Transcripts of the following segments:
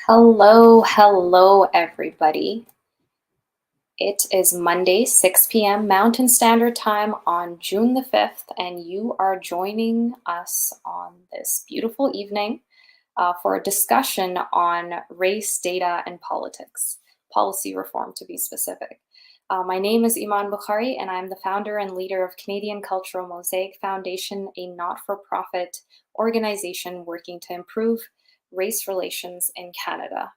Hello, everybody. It is Monday, 6 p.m. Mountain Standard Time on June the 5th, and you are joining us on this beautiful evening for a discussion on race, data, and politics, policy reform to be specific. My name is Iman Bukhari, and I'm the founder and leader of Canadian Cultural Mosaic Foundation, a not-for-profit organization working to improve race relations in Canada.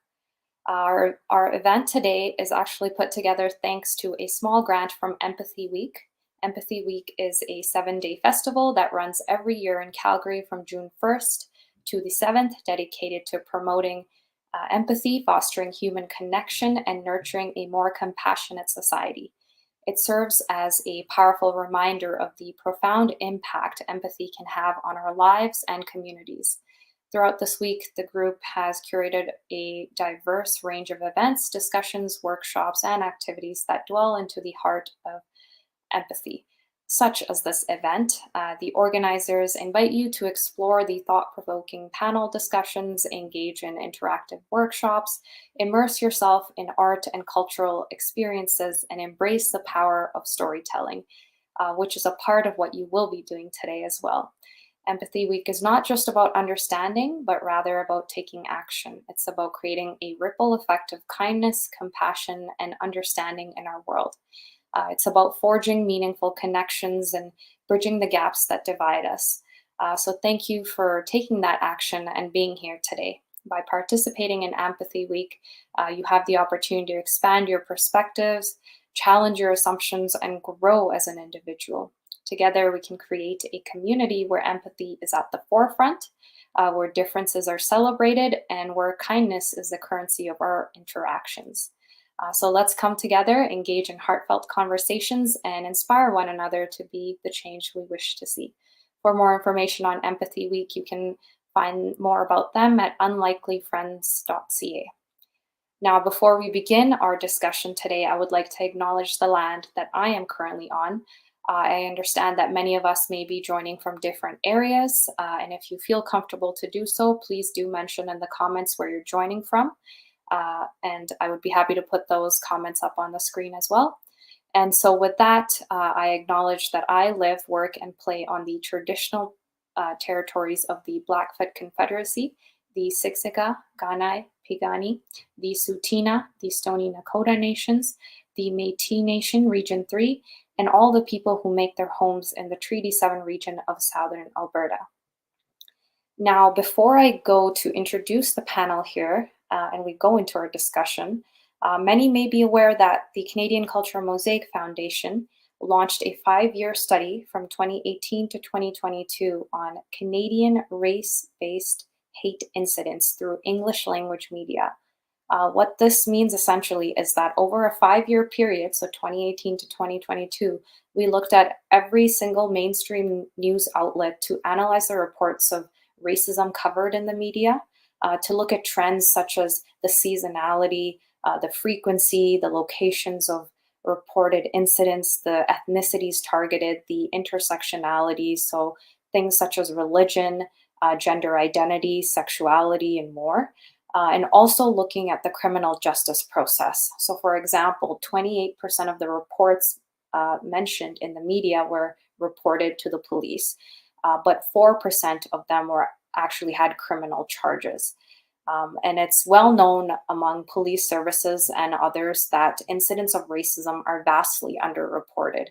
Our event today is actually put together thanks to a small grant from Empathy Week. Empathy Week is a 7-day festival that runs every year in Calgary from June 1st to the 7th, dedicated to promoting empathy, fostering human connection, and nurturing a more compassionate society. It serves as a powerful reminder of the profound impact empathy can have on our lives and communities. Throughout this week, the group has curated a diverse range of events, discussions, workshops, and activities that dwell into the heart of empathy. Such as this event, the organizers invite you to explore the thought-provoking panel discussions, engage in interactive workshops, immerse yourself in art and cultural experiences, and embrace the power of storytelling, which is a part of what you will be doing today as well. Empathy Week is not just about understanding, but rather about taking action. It's about creating a ripple effect of kindness, compassion, and understanding in our world. It's about forging meaningful connections and bridging the gaps that divide us. So thank you for taking that action and being here today. By participating in Empathy Week, you have the opportunity to expand your perspectives, challenge your assumptions, and grow as an individual. Together, we can create a community where empathy is at the forefront, where differences are celebrated, and where kindness is the currency of our interactions. So let's come together, engage in heartfelt conversations, and inspire one another to be the change we wish to see. For more information on Empathy Week, you can find more about them at unlikelyfriends.ca. Now, before we begin our discussion today, I would like to acknowledge the land that I am currently on. I understand that many of us may be joining from different areas, and if you feel comfortable to do so, please do mention in the comments where you're joining from, and I would be happy to put those comments up on the screen as well. And so with that, I acknowledge that I live, work, and play on the traditional territories of the Blackfoot Confederacy, the Siksika, Kainai, Piikani, the Tsuut'ina, the Stoney Nakoda Nations, the Métis Nation, Region 3, and all the people who make their homes in the Treaty 7 region of southern Alberta. Now, before I go to introduce the panel here and we go into our discussion, many may be aware that the Canadian Cultural Mosaic Foundation launched a 5-year study from 2018 to 2022 on Canadian race-based hate incidents through English language media. What this means essentially is that over a 5-year period, so 2018 to 2022, we looked at every single mainstream news outlet to analyze the reports of racism covered in the media, to look at trends such as the seasonality, the frequency, the locations of reported incidents, the ethnicities targeted, the intersectionality, so things such as religion, gender identity, sexuality, and more. And also looking at the criminal justice process. So for example, 28% of the reports mentioned in the media were reported to the police, but 4% of them actually had criminal charges. And it's well known among police services and others that incidents of racism are vastly underreported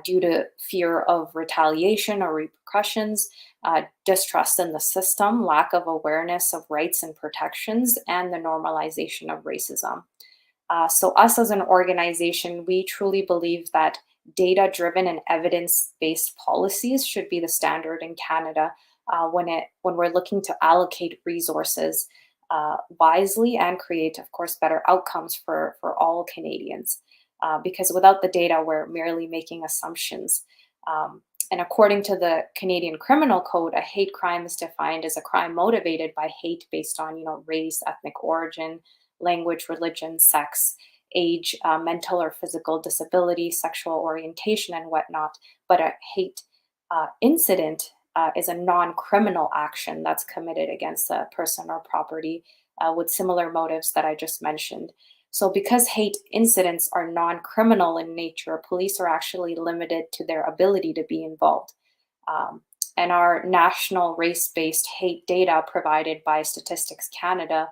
due to fear of retaliation or repercussions, distrust in the system, lack of awareness of rights and protections, and the normalization of racism. So us as an organization, we truly believe that data-driven and evidence-based policies should be the standard in Canada when we're looking to allocate resources wisely and create, of course, better outcomes for all Canadians. Because without the data, we're merely making assumptions. And according to the Canadian Criminal Code, a hate crime is defined as a crime motivated by hate based on, race, ethnic origin, language, religion, sex, age, mental or physical disability, sexual orientation, and whatnot. But a hate incident is a non-criminal action that's committed against a person or property with similar motives that I just mentioned. So, because hate incidents are non criminal in nature, police are actually limited to their ability to be involved. Um, and our national race based hate data provided by Statistics Canada,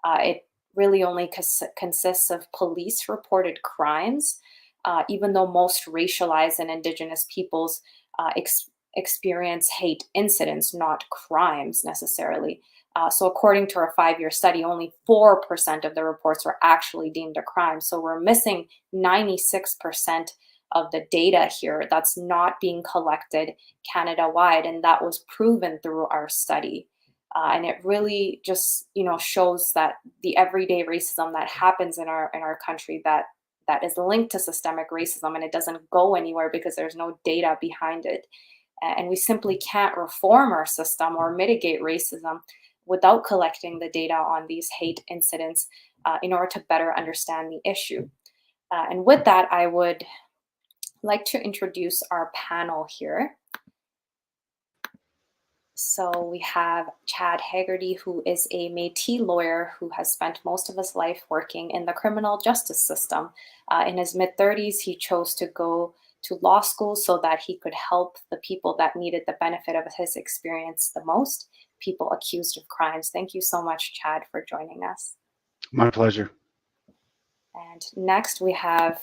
it really only consists of police reported crimes, even though most racialized and Indigenous peoples experience hate incidents, not crimes necessarily. So, according to our 5 year study, only 4% of the reports were actually deemed a crime. So, we're missing 96% of the data here that's not being collected Canada wide. And that was proven through our study. And it really just shows that the everyday racism that happens in our country that is linked to systemic racism, and it doesn't go anywhere because there's no data behind it. And we simply can't reform our system or mitigate racism without collecting the data on these hate incidents in order to better understand the issue. And with that, I would like to introduce our panel here. So we have Chad Haggerty, who is a Métis lawyer who has spent most of his life working in the criminal justice system. In his mid-30s, he chose to go to law school so that he could help the people that needed the benefit of his experience the most, people accused of crimes. Thank you so much, Chad, for joining us. My pleasure. And next we have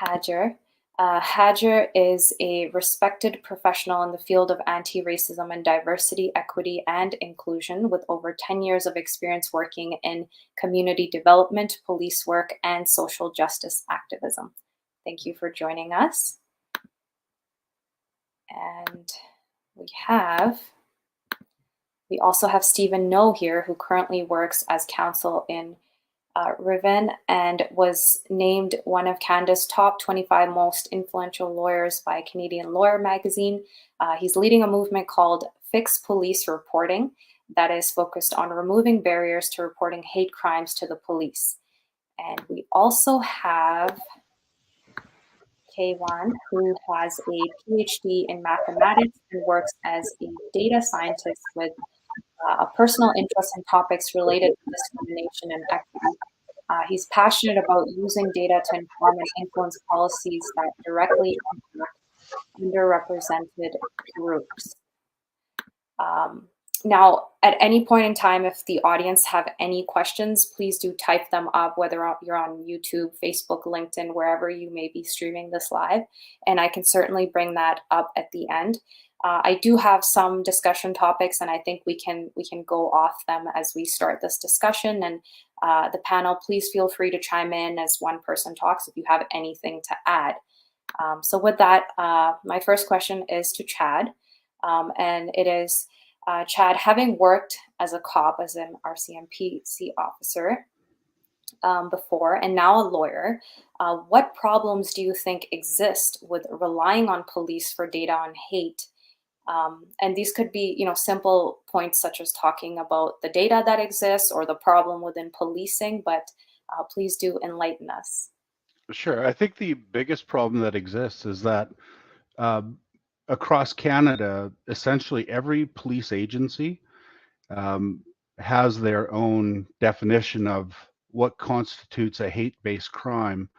Hajar. Hajar is a respected professional in the field of anti-racism and diversity, equity, and inclusion with over 10 years of experience working in community development, police work, and social justice activism. Thank you for joining us. And we also have Stephen No here, who currently works as counsel in Riven and was named one of Canada's top 25 most influential lawyers by Canadian Lawyer magazine. He's leading a movement called Fix Police Reporting that is focused on removing barriers to reporting hate crimes to the police. And we also have Kaywan, who has a PhD in mathematics and works as a data scientist with a personal interest in topics related to discrimination and equity. He's passionate about using data to inform and influence policies that directly impact underrepresented groups. Now, at any point in time, if the audience have any questions, please do type them up, whether you're on YouTube, Facebook, LinkedIn, wherever you may be streaming this live, and I can certainly bring that up at the end. I do have some discussion topics, and I think we can go off them as we start this discussion. And the panel, please feel free to chime in as one person talks if you have anything to add. So with that, my first question is to Chad, and it is, Chad, having worked as a cop, as an RCMPC officer before, and now a lawyer, what problems do you think exist with relying on police for data on hate? And these could be, simple points such as talking about the data that exists or the problem within policing, but please do enlighten us. Sure. I think the biggest problem that exists is that across Canada, essentially every police agency has their own definition of what constitutes a hate-based crime.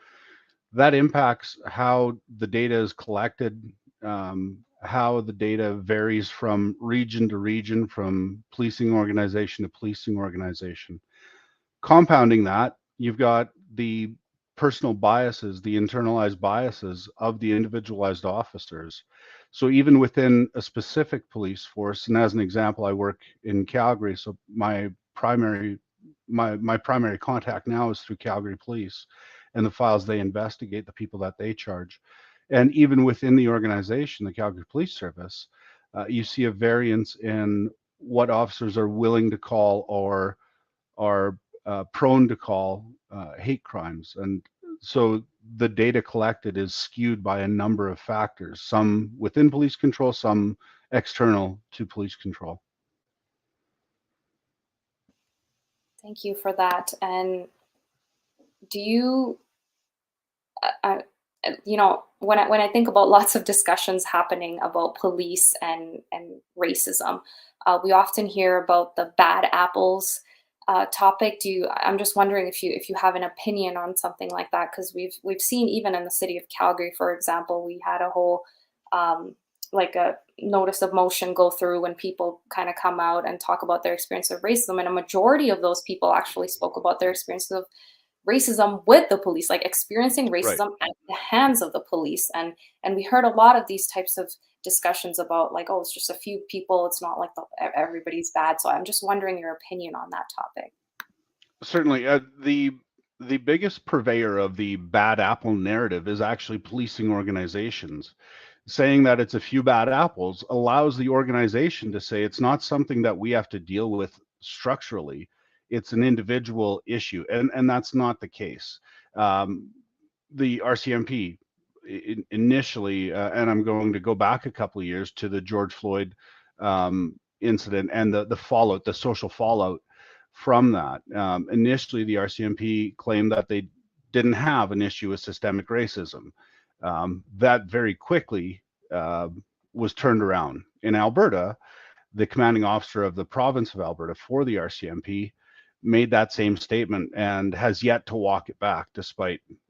That impacts how the data is collected, how the data varies from region to region, from policing organization to policing organization. Compounding that, you've got the personal biases, the internalized biases of the individualized officers. So even within a specific police force, and as an example, I work in Calgary, so my primary contact now is through Calgary Police and the files they investigate, the people that they charge. And even within the organization, the Calgary Police Service, you see a variance in what officers are willing to call or are prone to call hate crimes. And so the data collected is skewed by a number of factors, some within police control, some external to police control. Thank you for that. And do you, when I think about lots of discussions happening about police and racism, we often hear about the bad apples topic, I'm just wondering if you have an opinion on something like that, because we've seen even in the city of Calgary, for example, we had a whole um, like a notice of motion go through when people kind of come out and talk about their experience of racism, and a majority of those people actually spoke about their experiences of racism with the police, like experiencing Right. racism at the hands of the police. And we heard a lot of these types of discussions about, like, oh, it's just a few people, it's not like everybody's bad. So I'm just wondering your opinion on that topic. Certainly, the biggest purveyor of the bad apple narrative is actually policing organizations. Saying that it's a few bad apples allows the organization to say it's not something that we have to deal with structurally. It's an individual issue, and that's not the case. Um, the RCMP initially, and I'm going to go back a couple of years to the George Floyd incident and the fallout, the social fallout from that. Initially, the RCMP claimed that they didn't have an issue with systemic racism. That very quickly uh, was turned around. In Alberta, the commanding officer of the province of Alberta for the RCMP made that same statement and has yet to walk it back,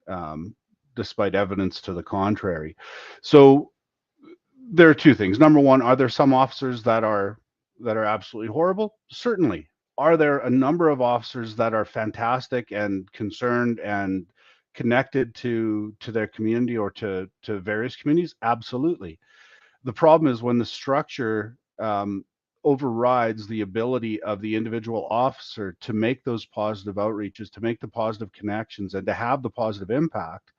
um, despite evidence to the contrary. So there are two things. Number one, are there some officers that are absolutely horrible? Certainly. Are there a number of officers that are fantastic and concerned and connected to their community or to various communities? Absolutely. The problem is when the structure overrides the ability of the individual officer to make those positive outreaches, to make the positive connections, and to have the positive impact,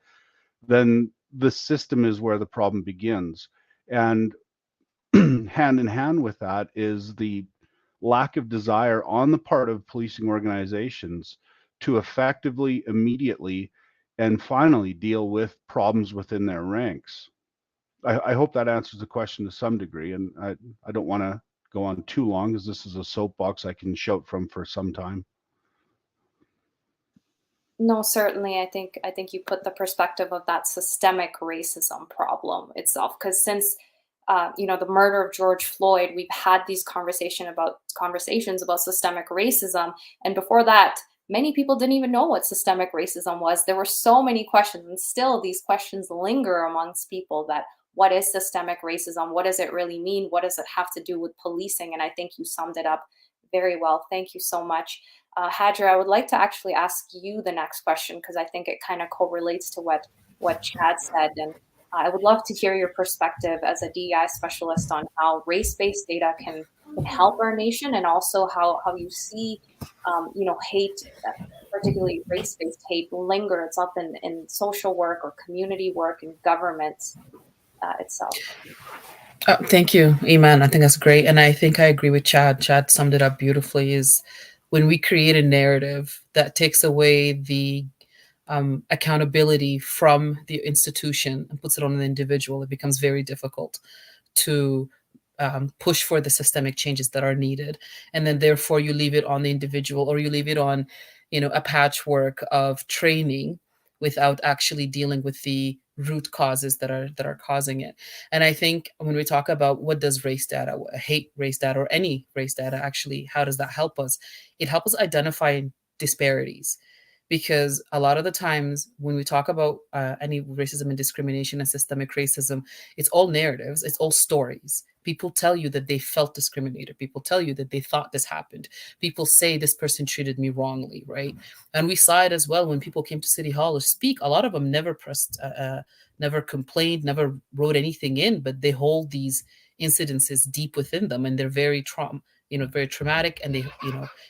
then the system is where the problem begins. And hand in hand with that is the lack of desire on the part of policing organizations to effectively, immediately, and finally deal with problems within their ranks. I hope that answers the question to some degree, and I don't want to go on too long because this is a soapbox I can shout from for some time. No, certainly. I think you put the perspective of that systemic racism problem itself. Because since the murder of George Floyd, we've had these conversations about systemic racism, and before that, many people didn't even know what systemic racism was. There were so many questions, and still these questions linger amongst people. That what is systemic racism? What does it really mean? What does it have to do with policing? And I think you summed it up very well. Thank you so much. Hadra, I would like to actually ask you the next question, because I think it kind of correlates to what Chad said, and I would love to hear your perspective as a DEI specialist on how race-based data can help our nation, and also how you see hate, particularly race-based hate, linger itself in social work or community work and government itself. Thank you, Iman. I think that's great. And I think I agree with Chad. Chad summed it up beautifully is when we create a narrative that takes away the accountability from the institution and puts it on the individual, it becomes very difficult to push for the systemic changes that are needed. And then therefore you leave it on the individual, or you leave it on, a patchwork of training without actually dealing with the root causes that are causing it. And I think when we talk about what does race data, hate race data, or any race data actually, how does that help us? It helps us identify disparities, because a lot of the times when we talk about any racism and discrimination and systemic racism, it's all narratives, it's all stories. People tell you that they felt discriminated. People tell you that they thought this happened. People say this person treated me wrongly, right? And we saw it as well when people came to City Hall to speak. A lot of them never complained, never wrote anything in, but they hold these incidences deep within them, and they're very very traumatic, and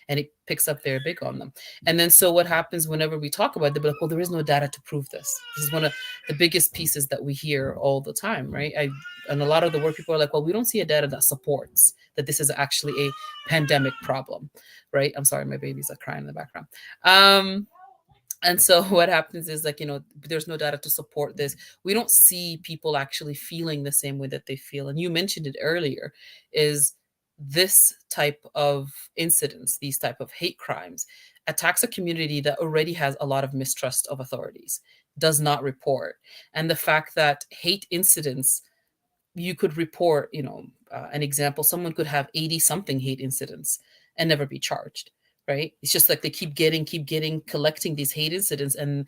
and it picks up very big on them. And then so what happens whenever we talk about it, they'll be like, well, there is no data to prove this. This is one of the biggest pieces that we hear all the time, right? And a lot of the work people are like, well, we don't see a data that supports that this is actually a pandemic problem, right? I'm sorry, my babies are crying in the background. And so what happens is, like, there's no data to support this. We don't see people actually feeling the same way that they feel. And you mentioned it earlier, is this type of incidents, these type of hate crimes, attacks a community that already has a lot of mistrust of authorities, does not report. And the fact that hate incidents, you could report, an example, someone could have 80 something hate incidents and never be charged, right? It's just like they keep getting, collecting these hate incidents, and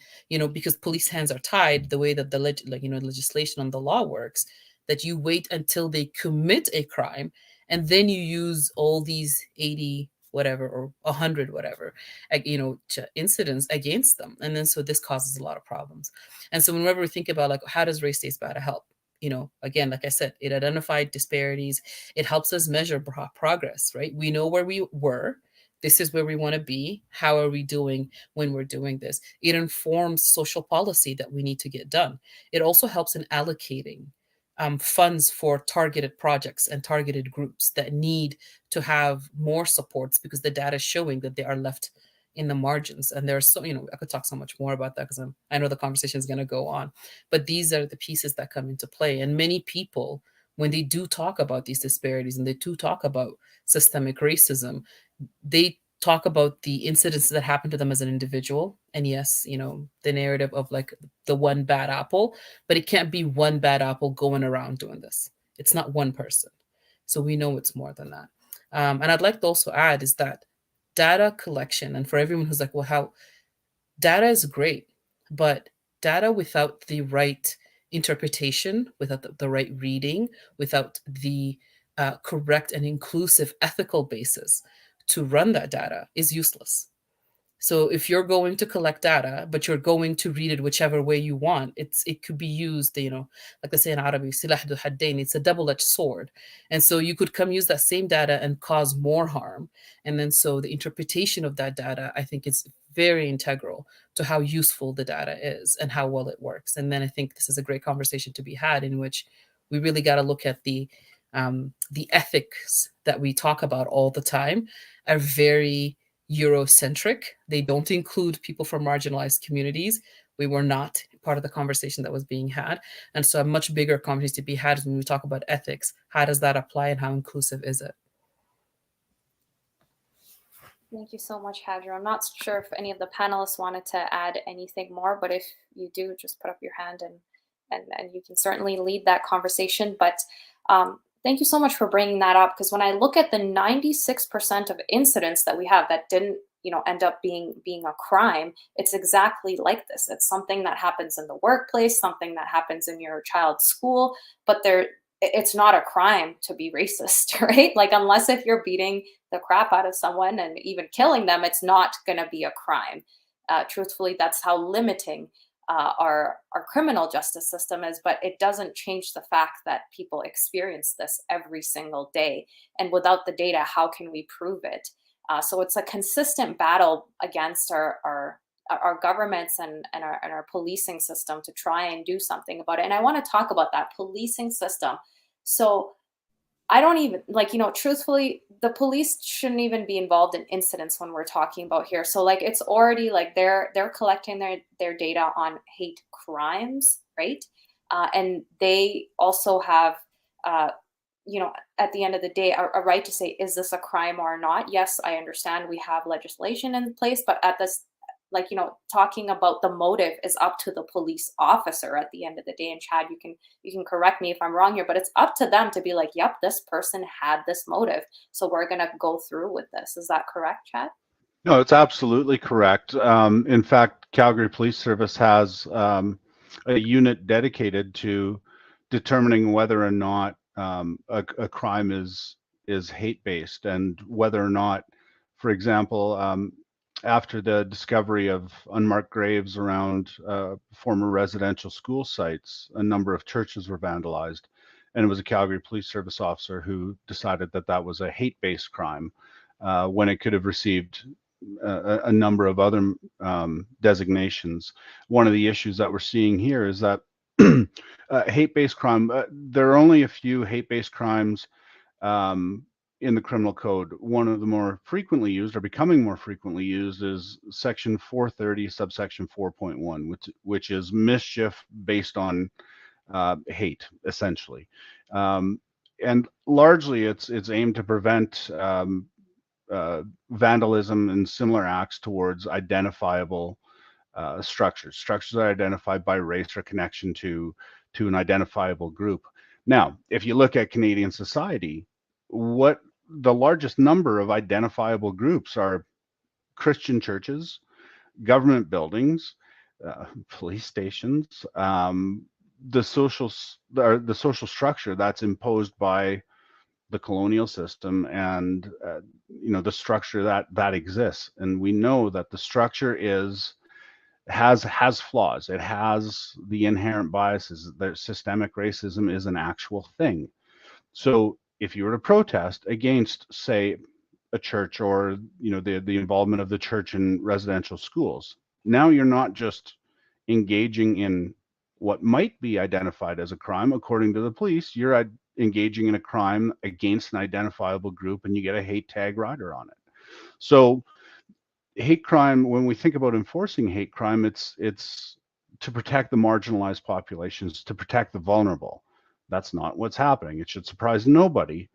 because police hands are tied, the way that the legislation and the law works, that you wait until they commit a crime, and then you use all these 80 whatever or 100 whatever, incidents against them, and then so this causes a lot of problems. And so whenever we think about like how does race-based data help, again, like I said, it identified disparities. It helps us measure progress, right? We know where we were. This is where we want to be. How are we doing when we're doing this? It informs social policy that we need to get done. It also helps in allocating funds for targeted projects and targeted groups that need to have more supports, because the data is showing that they are left in the margins. And there's so, I could talk so much more about that because I know the conversation is going to go on, but these are the pieces that come into play. And many people, when they do talk about these disparities and they do talk about systemic racism, they talk about the incidents that happened to them as an individual. And yes, the narrative of like the one bad apple, but it can't be one bad apple going around doing this. It's not one person. So we know it's more than that. And I'd like to also add is that data collection, and for everyone who's like, well, how data is great, but data without the right interpretation, without the right reading, without the correct and inclusive ethical basis to run that data is useless. So if you're going to collect data, but you're going to read it whichever way you want, it could be used, like they say in Arabic, silah du haddain, it's a double-edged sword. And so you could come use that same data and cause more harm. And then so the interpretation of that data, I think, is very integral to how useful the data is and how well it works. And then I think this is a great conversation to be had, in which we really got to look at the ethics that we talk about all the time are very Eurocentric. They don't include people from marginalized communities. We were not part of the conversation that was being had. And so a much bigger conversation to be had is when we talk about ethics. How does that apply and how inclusive is it? Thank you so much, Hadra. I'm not sure if any of the panelists wanted to add anything more, but if you do, just put up your hand and you can certainly lead that conversation. But thank you so much for bringing that up, because when I look at the 96% of incidents that we have that didn't, end up being a crime, it's exactly like this. It's something that happens in the workplace, something that happens in your child's school, but it's not a crime to be racist, right? Like, unless if you're beating the crap out of someone and even killing them, it's not going to be a crime. Truthfully, that's how limiting our criminal justice system is, but it doesn't change the fact that people experience this every single day. And without the data, how can we prove it? So it's a consistent battle against our governments and our policing system to try and do something about it. And I want to talk about that policing system. So I don't even truthfully, the police shouldn't even be involved in incidents when we're talking about here. So like, it's already like they're collecting their data on hate crimes, right? And they also have, at the end of the day, a right to say, is this a crime or not? Yes, I understand we have legislation in place, but at this, talking about the motive is up to the police officer at the end of the day. And Chad, you can correct me if I'm wrong here, but it's up to them to be like, yep, this person had this motive, so we're going to go through with this. Is that correct, Chad? No, it's absolutely correct. In fact, Calgary Police Service has a unit dedicated to determining whether or not a crime is hate-based, and whether or not, for example, after the discovery of unmarked graves around former residential school sites, a number of churches were vandalized, and it was a Calgary Police Service officer who decided that that was a hate-based crime, when it could have received a number of other designations. One of the issues that we're seeing here is that hate-based crime, there are only a few hate-based crimes in the criminal code. One of the more frequently used, or becoming more frequently used, is section 430 subsection 4.1, which is mischief based on hate, essentially. And largely it's aimed to prevent vandalism and similar acts towards identifiable structures that are identified by race or connection to an identifiable group. Now, if you look at Canadian society, what the largest number of identifiable groups are Christian churches, government buildings, police stations, the social structure that's imposed by the colonial system, and the structure that exists. And we know that the structure has flaws. It has the inherent biases. That systemic racism is an actual thing. So if you were to protest against, say, a church, or the involvement of the church in residential schools, now you're not just engaging in what might be identified as a crime according to the police. You're engaging in a crime against an identifiable group, and you get a hate tag rider on it. So hate crime, when we think about enforcing hate crime, it's to protect the marginalized populations, to protect the vulnerable. That's not what's happening. It should surprise nobody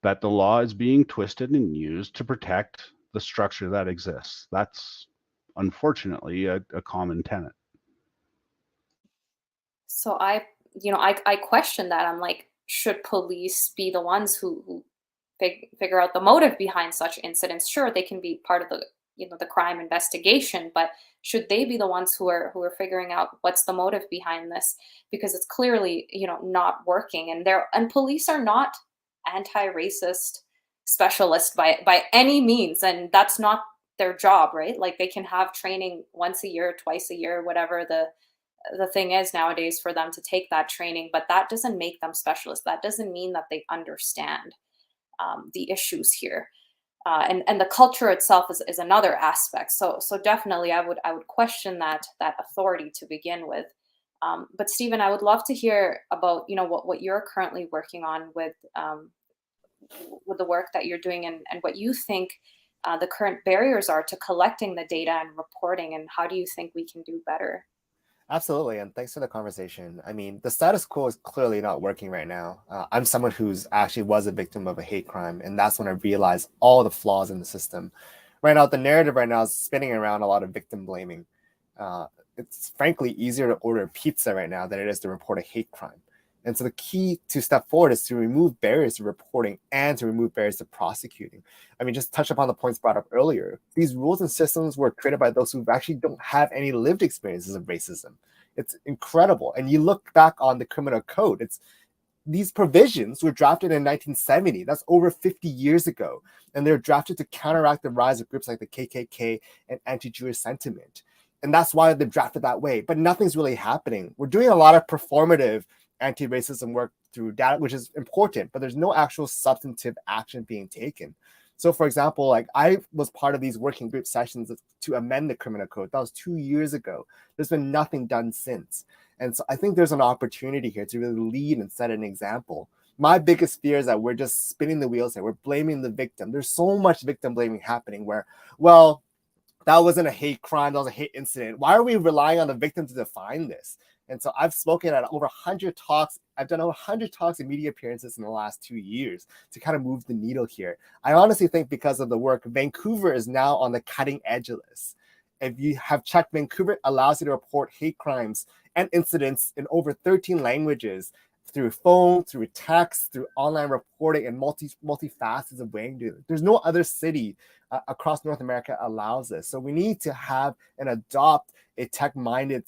that the law is being twisted and used to protect the structure that exists. That's unfortunately a common tenet. So I question that. I'm like, should police be the ones who figure out the motive behind such incidents? Sure, they can be part of the crime investigation, but should they be the ones who are figuring out what's the motive behind this? Because it's clearly not working, and police are not anti-racist specialists by any means, and that's not their job, right? Like, they can have training once a year, twice a year, whatever the thing is nowadays for them to take that training, but that doesn't make them specialists. That doesn't mean that they understand the issues here. And the culture itself is another aspect. So definitely I would question that authority to begin with. But Stephen, I would love to hear about what you're currently working on with the work that you're doing, and what you think the current barriers are to collecting the data and reporting, and how do you think we can do better? Absolutely, and thanks for the conversation. I mean, the status quo is clearly not working right now. I'm someone who's actually was a victim of a hate crime, and that's when I realized all the flaws in the system. Right now, the narrative right now is spinning around a lot of victim blaming. It's frankly easier to order a pizza right now than it is to report a hate crime. And so the key to step forward is to remove barriers to reporting and to remove barriers to prosecuting. I mean, just touch upon the points brought up earlier. These rules and systems were created by those who actually don't have any lived experiences of racism. It's incredible. And you look back on the criminal code, these provisions were drafted in 1970. That's over 50 years ago. And they're drafted to counteract the rise of groups like the KKK and anti-Jewish sentiment. And that's why they're drafted that way. But nothing's really happening. We're doing a lot of performative anti-racism work through data, which is important, but there's no actual substantive action being taken. So for example, like, I was part of these working group sessions to amend the criminal code. That was 2 years ago. There's been nothing done since. And so I think there's an opportunity here to really lead and set an example. My biggest fear is that we're just spinning the wheels here. We're blaming the victim. There's so much victim blaming happening where, well, that wasn't a hate crime, that was a hate incident. Why are we relying on the victim to define this? And so I've spoken at over 100 talks. I've done over 100 talks and media appearances in the last 2 years to kind of move the needle here. I honestly think because of the work, Vancouver is now on the cutting edge of this. If you have checked, Vancouver allows you to report hate crimes and incidents in over 13 languages through phone, through text, through online reporting, and multifacets of way. There's no other city across North America allows this. So we need to have and adopt a tech-minded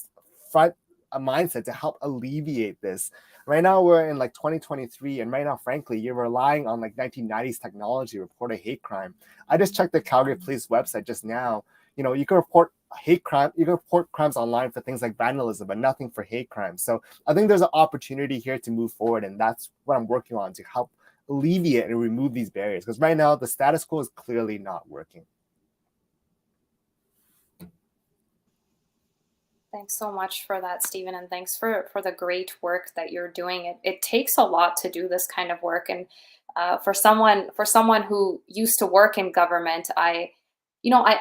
a mindset to help alleviate this. Right now we're in like 2023, and right now, frankly, you're relying on like 1990s technology to report a hate crime. I just checked the Calgary Police website just now. You can report hate crime, you can report crimes online for things like vandalism, but nothing for hate crimes. So I think there's an opportunity here to move forward, and that's what I'm working on to help alleviate and remove these barriers. Because right now the status quo is clearly not working. Thanks so much for that, Stephen, and thanks for the great work that you're doing. It takes a lot to do this kind of work, and for someone who used to work in government, I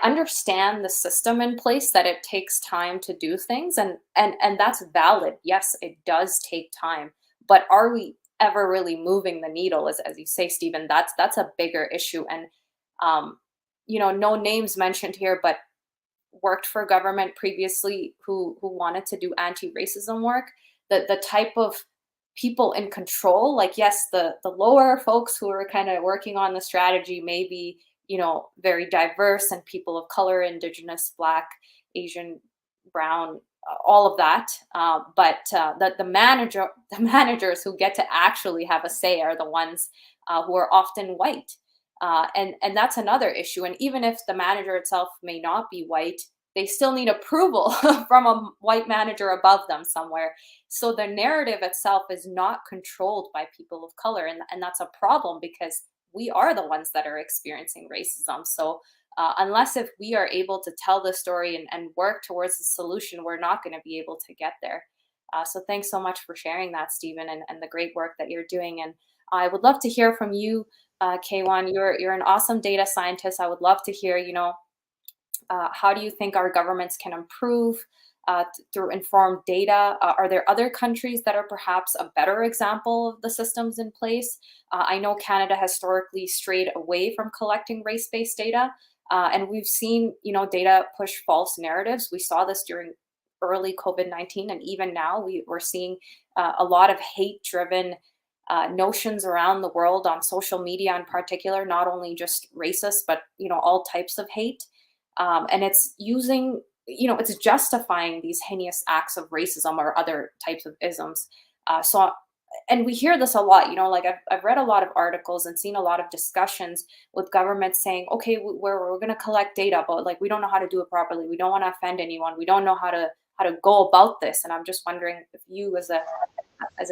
understand the system in place, that it takes time to do things, and that's valid. Yes, it does take time, but are we ever really moving the needle? As you say, Stephen, that's a bigger issue, and no names mentioned here, but worked for government previously who wanted to do anti-racism work. The type of people in control, like, yes, the lower folks who are kind of working on the strategy maybe very diverse, and people of color, Indigenous, Black, Asian, Brown, all of that. But the managers who get to actually have a say are the ones who are often white. And that's another issue. And even if the manager itself may not be white, they still need approval from a white manager above them somewhere. So the narrative itself is not controlled by people of color. And that's a problem, because we are the ones that are experiencing racism. So unless if we are able to tell the story and work towards the solution, we're not going to be able to get there. So thanks so much for sharing that, Stephen, and the great work that you're doing. And I would love to hear from you, K1. You're an awesome data scientist. I would love to hear, how do you think our governments can improve through informed data? Are there other countries that are perhaps a better example of the systems in place? I know Canada historically strayed away from collecting race-based data, and we've seen, data push false narratives. We saw this during early COVID-19, and even now we're seeing a lot of hate-driven notions around the world on social media in particular, not only just racist, but all types of hate. And it's using, it's justifying these heinous acts of racism or other types of isms. And we hear this a lot, like I've read a lot of articles and seen a lot of discussions with governments saying, okay, we're going to collect data, but like, we don't know how to do it properly. We don't want to offend anyone. We don't know how to go about this. And I'm just wondering if you as a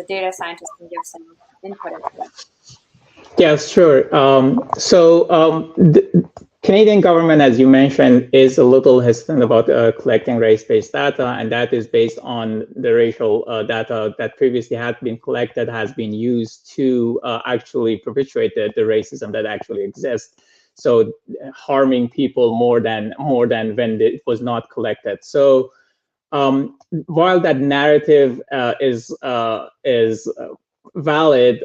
data scientist can give some input into that. Yes, sure. The Canadian government, as you mentioned, is a little hesitant about collecting race-based data, and that is based on the racial data that previously had been collected, has been used to actually perpetuate the racism that actually exists. So harming people more than when it was not collected. So while that narrative is valid,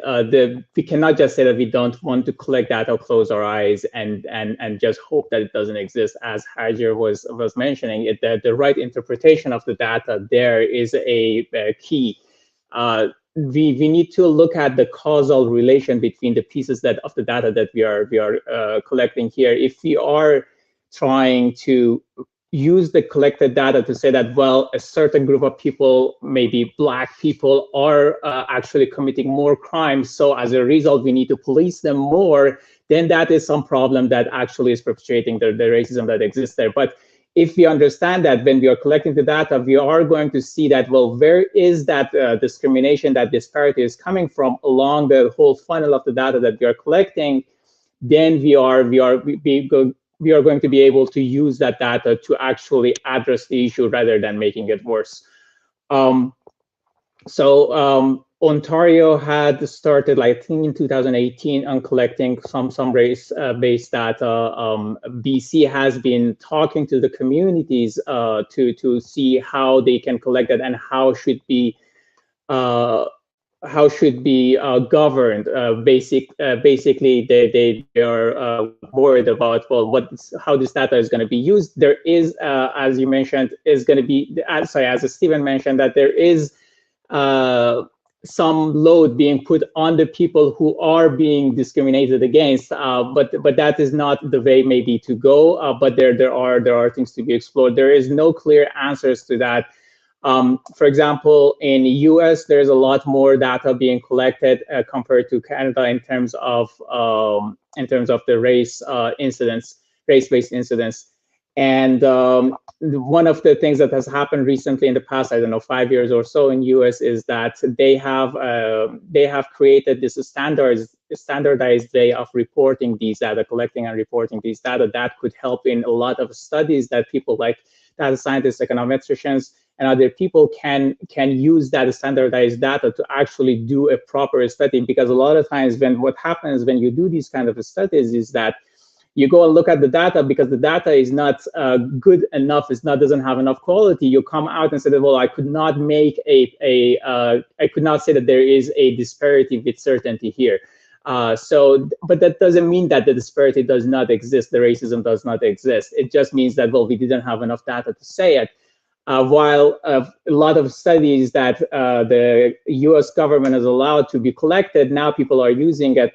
we cannot just say that we don't want to collect data or close our eyes and just hope that it doesn't exist. As Hajar was mentioning, the right interpretation of the data there is a key. We need to look at the causal relation between the pieces of the data that we are collecting here. If we are trying to use the collected data to say that, well, a certain group of people, maybe Black people, are actually committing more crimes, so as a result we need to police them more, then that is some problem that actually is perpetuating the racism that exists there. But if we understand that when we are collecting the data, we are going to see that, well, where is that discrimination, that disparity is coming from along the whole funnel of the data that we are collecting, then we are going to be able to use that data to actually address the issue rather than making it worse. Ontario had started, I think, in 2018 on collecting some race-based data. BC has been talking to the communities to see how they can collect it and how should be governed. Basically, they are worried about, well, how this data is going to be used. There is, as you mentioned, is going to be, as Stephen mentioned, that there is some load being put on the people who are being discriminated against, but that is not the way maybe to go. But there are things to be explored. There is no clear answers to that. For example, in the US, there's a lot more data being collected compared to Canada in terms of the race-based incidents. And one of the things that has happened recently in the past, 5 years or so in US, is that they have created this standardized way of reporting these data, collecting and reporting these data that could help in a lot of studies that people like data scientists, econometricians, and other people can use that standardized data to actually do a proper study. Because a lot of times what happens when you do these kind of studies is that you go and look at the data, because the data is not good enough, doesn't have enough quality. You come out and say that, well, I could not make I could not say that there is a disparity with certainty here. But that doesn't mean that the disparity does not exist, the racism does not exist. It just means that, well, we didn't have enough data to say it. While a lot of studies that the US government has allowed to be collected, now people are using it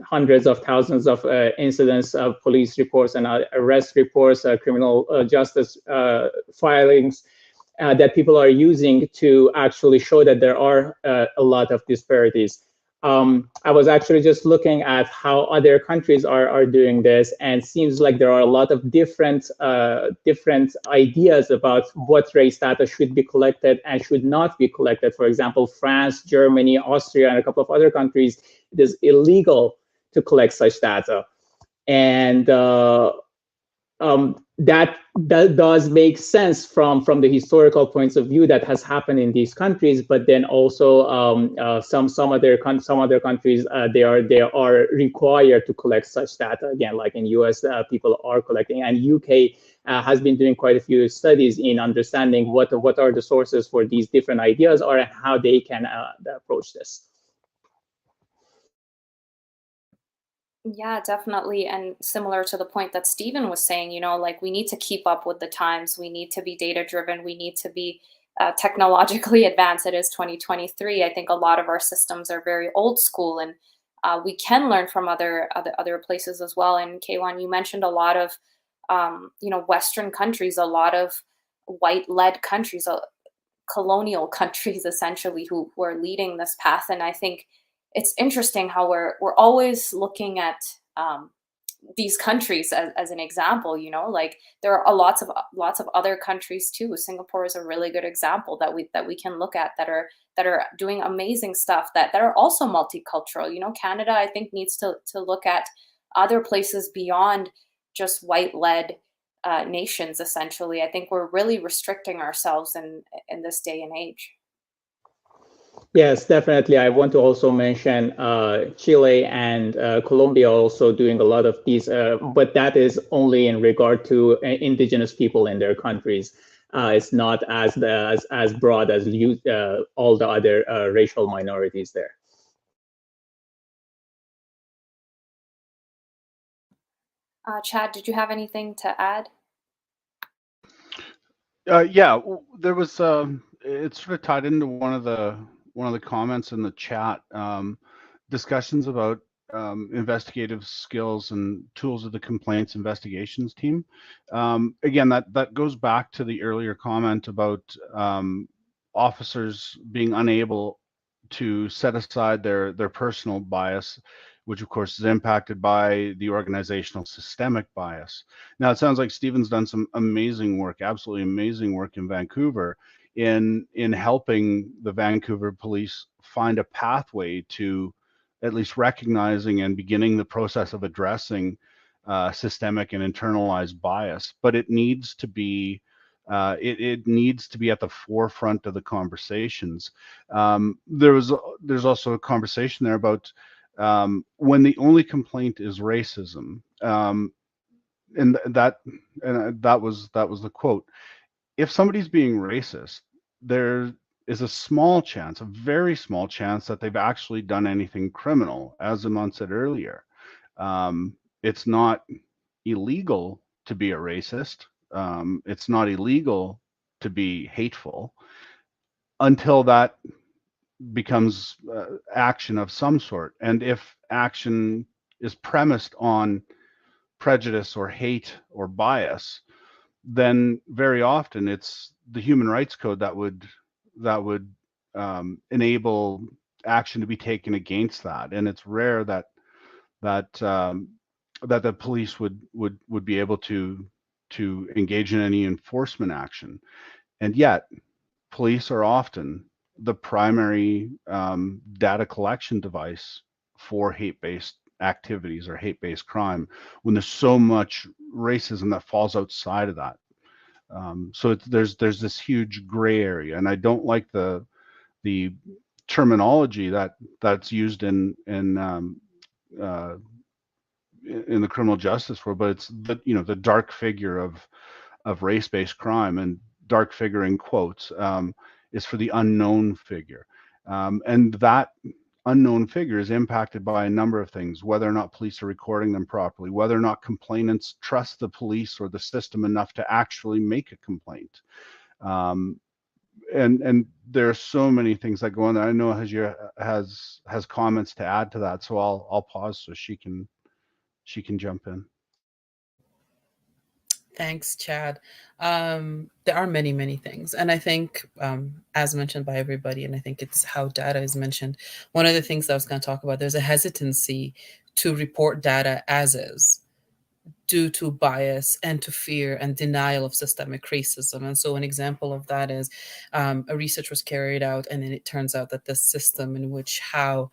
hundreds of thousands of incidents, police reports and arrest reports, criminal justice filings that people are using to actually show that there are a lot of disparities. I was actually just looking at how other countries are doing this, and seems like there are a lot of different ideas about what race data should be collected and should not be collected. For example, France, Germany, Austria, and a couple of other countries, it is illegal to collect such data. And that does make sense from the historical points of view that has happened in these countries, but then also some other countries they are required to collect such data. Again, like in US, people are collecting, and UK has been doing quite a few studies in understanding what are the sources for these different ideas are and how they can approach this. Yeah, definitely. And similar to the point that Stephen was saying, you know, like we need to keep up with the times. We need to be data driven. We need to be technologically advanced. It is 2023. I think a lot of our systems are very old school, and we can learn from other places as well. And Kaywan, you mentioned a lot of, you know, Western countries, a lot of white-led countries, colonial countries, essentially, who are leading this path. And I think it's interesting how we're always looking at these countries as an example. You know, like there are lots of other countries too. Singapore is a really good example that we can look at that are doing amazing stuff that are also multicultural. You know, Canada, I think, needs to look at other places beyond just white-led nations. Essentially, I think we're really restricting ourselves in this day and age. Yes, definitely. I want to also mention Chile and Colombia also doing a lot of these, but that is only in regard to indigenous people in their countries. It's not as broad as all the other racial minorities there. Chad, did you have anything to add? Yeah, there was. It's sort of tied into one of the comments in the chat. Discussions about investigative skills and tools of the complaints investigations team. Again, that goes back to the earlier comment about officers being unable to set aside their personal bias, which of course is impacted by the organizational systemic bias. Now, it sounds like Stephen's done some amazing work, absolutely amazing work in Vancouver in helping the Vancouver police find a pathway to at least recognizing and beginning the process of addressing systemic and internalized bias. But it needs to be it needs to be at the forefront of the conversations. There's also a conversation there about when the only complaint is racism, and that was the quote. If somebody's being racist, there is a small chance, a very small chance, that they've actually done anything criminal. As Iman said earlier, it's not illegal to be a racist. It's not illegal to be hateful until that becomes action of some sort. And if action is premised on prejudice or hate or bias, then very often it's the human rights code that would enable action to be taken against that. And it's rare that the police would be able to engage in any enforcement action. And yet police are often the primary data collection device for hate-based activities or hate-based crime, when there's so much racism that falls outside of that. So there's this huge gray area, and I don't like the terminology that's used in the criminal justice world, but it's the dark figure of race-based crime, and dark figure in quotes is for the unknown figure, and that unknown figure is impacted by a number of things: whether or not police are recording them properly, whether or not complainants trust the police or the system enough to actually make a complaint, and there are so many things that go on there. I know has comments to add to that, so I'll pause so she can jump in. Thanks, Chad. There are many, many things. And I think, as mentioned by everybody, and I think it's how data is mentioned, one of the things that I was going to talk about, there's a hesitancy to report data as is due to bias and to fear and denial of systemic racism. And so an example of that is a research was carried out, and then it turns out that the system in which how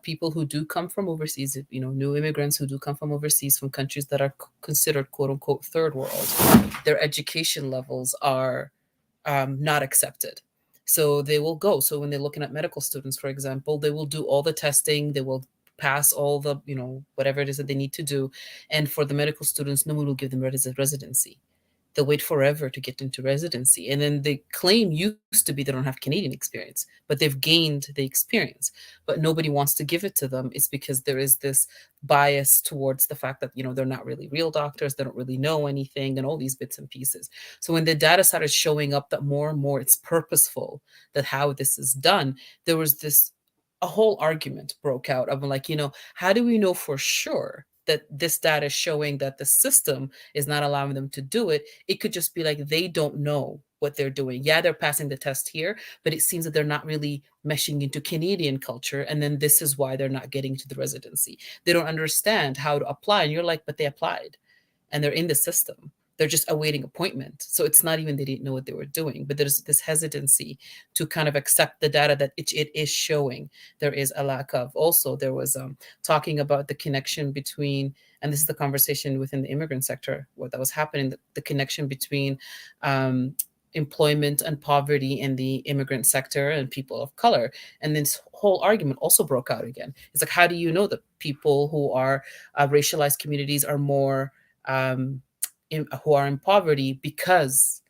people who do come from overseas, new immigrants who do come from overseas, from countries that are considered quote unquote third world, their education levels are not accepted. So they will go. So when they're looking at medical students, for example, they will do all the testing, they will pass all the, whatever it is that they need to do. And for the medical students, no one will give them residency. They'll wait forever to get into residency. And then the claim used to be they don't have Canadian experience, but they've gained the experience. But nobody wants to give it to them. It's because there is this bias towards the fact that, they're not really real doctors, they don't really know anything, and all these bits and pieces. So when the data started showing up that more and more it's purposeful, that how this is done, there was a whole argument broke out of like, how do we know for sure that this data is showing that the system is not allowing them to do it? It could just be like they don't know what they're doing. Yeah, they're passing the test here, but it seems that they're not really meshing into Canadian culture. And then this is why they're not getting to the residency. They don't understand how to apply. And you're like, but they applied and they're in the system. They're just awaiting appointment. So it's not even they didn't know what they were doing, but there's this hesitancy to kind of accept the data that it is showing there is a lack of. Also, there was talking about the connection between, and this is the conversation within the immigrant sector, what that was happening, the connection between employment and poverty in the immigrant sector and people of color. And this whole argument also broke out again. It's like, how do you know that people who are racialized communities are more who are in poverty because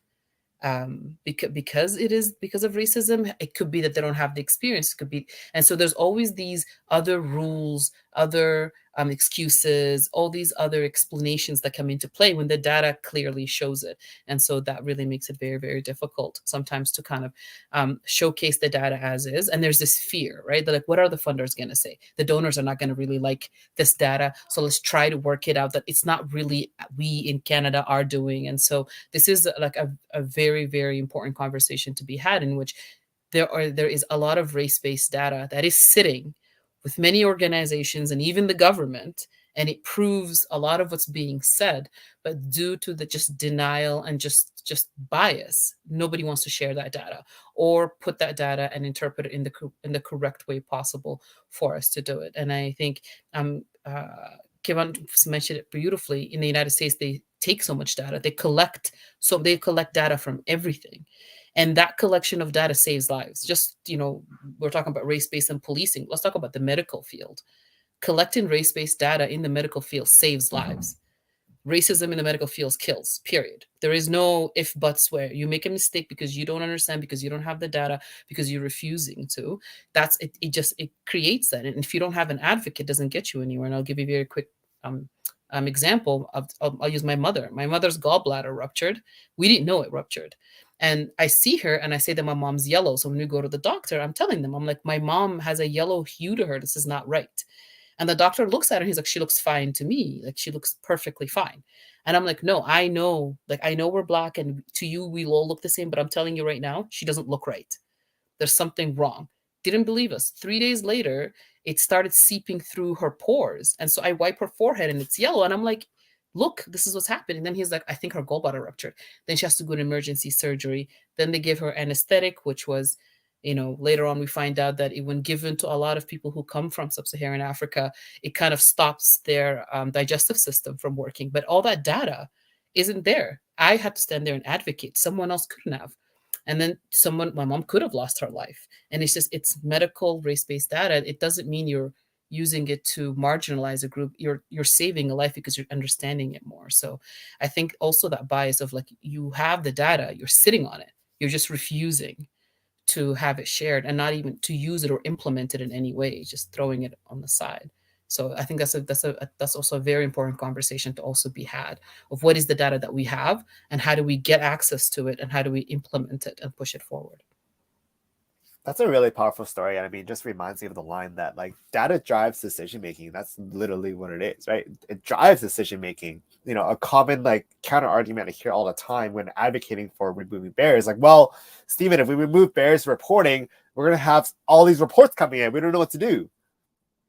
it is because of racism? It could be that they don't have the experience. It could be, and so there's always these other rules, other excuses, all these other explanations that come into play when the data clearly shows it. And so that really makes it very, very difficult sometimes to kind of showcase the data as is. And there's this fear, right? They're like, what are the funders going to say? The donors are not going to really like this data. So let's try to work it out that it's not really we in Canada are doing. And so this is like a very, very important conversation to be had, in which there is a lot of race-based data that is sitting with many organizations and even the government, and it proves a lot of what's being said, but due to the just denial and just bias, nobody wants to share that data or put that data and interpret it in the correct way possible for us to do it. And I think Kevin mentioned it beautifully. In the United States, they take so much data, they collect data from everything. And that collection of data saves lives. Just, we're talking about race-based and policing. Let's talk about the medical field. Collecting race-based data in the medical field saves lives. Racism in the medical field kills, period. There is no if, buts, where you make a mistake because you don't understand, because you don't have the data, because you're refusing to. That's it. It creates that. And if you don't have an advocate, it doesn't get you anywhere. And I'll give you a very quick example of, I'll use my mother. My mother's gallbladder ruptured. We didn't know it ruptured. And I see her and I say that my mom's yellow. So when we go to the doctor, I'm telling them, I'm like, my mom has a yellow hue to her. This is not right. And the doctor looks at her. He's like, she looks fine to me. Like, she looks perfectly fine. And I'm like, no, I know we're Black and to you, we all look the same. But I'm telling you right now, she doesn't look right. There's something wrong. Didn't believe us. 3 days later, it started seeping through her pores. And so I wipe her forehead and it's yellow. And I'm like, look, this is what's happening. Then he's like, I think her gallbladder ruptured. Then she has to go to emergency surgery. Then they give her anesthetic, which was, later on we find out that when given to a lot of people who come from sub-Saharan Africa, it kind of stops their digestive system from working. But all that data isn't there. I had to stand there and advocate. Someone else couldn't have. And then my mom could have lost her life. And it's medical race-based data. It doesn't mean you're using it to marginalize a group. You're saving a life because you're understanding it more. So I think also that bias of like, you have the data, you're sitting on it, you're just refusing to have it shared and not even to use it or implement it in any way, just throwing it on the side. So I think that's also a very important conversation to also be had, of what is the data that we have and how do we get access to it and how do we implement it and push it forward. That's a really powerful story. And I mean, just reminds me of the line that like data drives decision making. That's literally what it is, right? It drives decision making. You know, a common like counter argument I hear all the time when advocating for removing barriers, like, well, Stephen, if we remove barriers to reporting, we're gonna have all these reports coming in. We don't know what to do.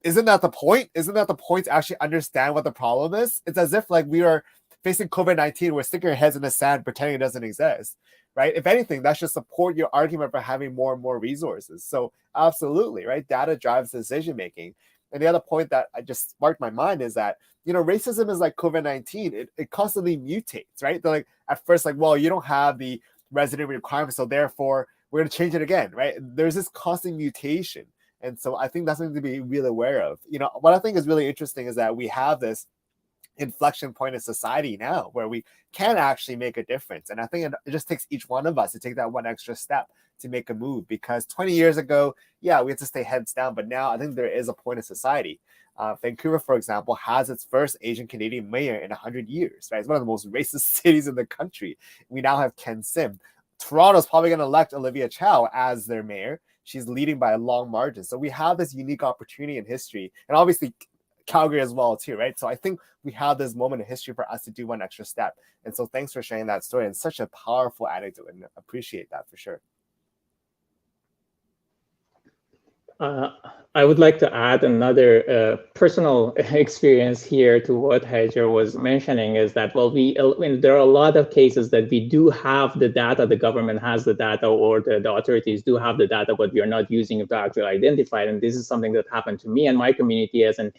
Isn't that the point? Isn't that the point to actually understand what the problem is? It's as if like we are facing COVID-19, we're sticking our heads in the sand pretending it doesn't exist. Right? If anything, that should support your argument for having more and more resources. So absolutely, right? Data drives decision making. And the other point that I just sparked my mind is that, you know, racism is like COVID-19. It constantly mutates, right? They're like at first, like, well, you don't have the resident requirement, so therefore we're going to change it again, right? There's this constant mutation. And so I think that's something to be really aware of. You know, what I think is really interesting is that we have this inflection point in society now where we can actually make a difference. And I think it just takes each one of us to take that one extra step to make a move, because 20 years ago, yeah, we had to stay heads down, but now I think there is a point in society. Vancouver, for example, has its first Asian Canadian mayor in 100 years, right? It's one of the most racist cities in the country. We now have Ken Sim. Toronto's probably going to elect Olivia Chow as their mayor. She's leading by a long margin. So we have this unique opportunity in history, and obviously Calgary as well too, right? So I think we have this moment in history for us to do one extra step. And so thanks for sharing that story, and such a powerful anecdote, and appreciate that for sure. I would like to add another personal experience here to what Hajar was mentioning, is that, well, there are a lot of cases that we do have the data, the government has the data, or the authorities do have the data, but we are not using it to actually identify it. And this is something that happened to me and my community as an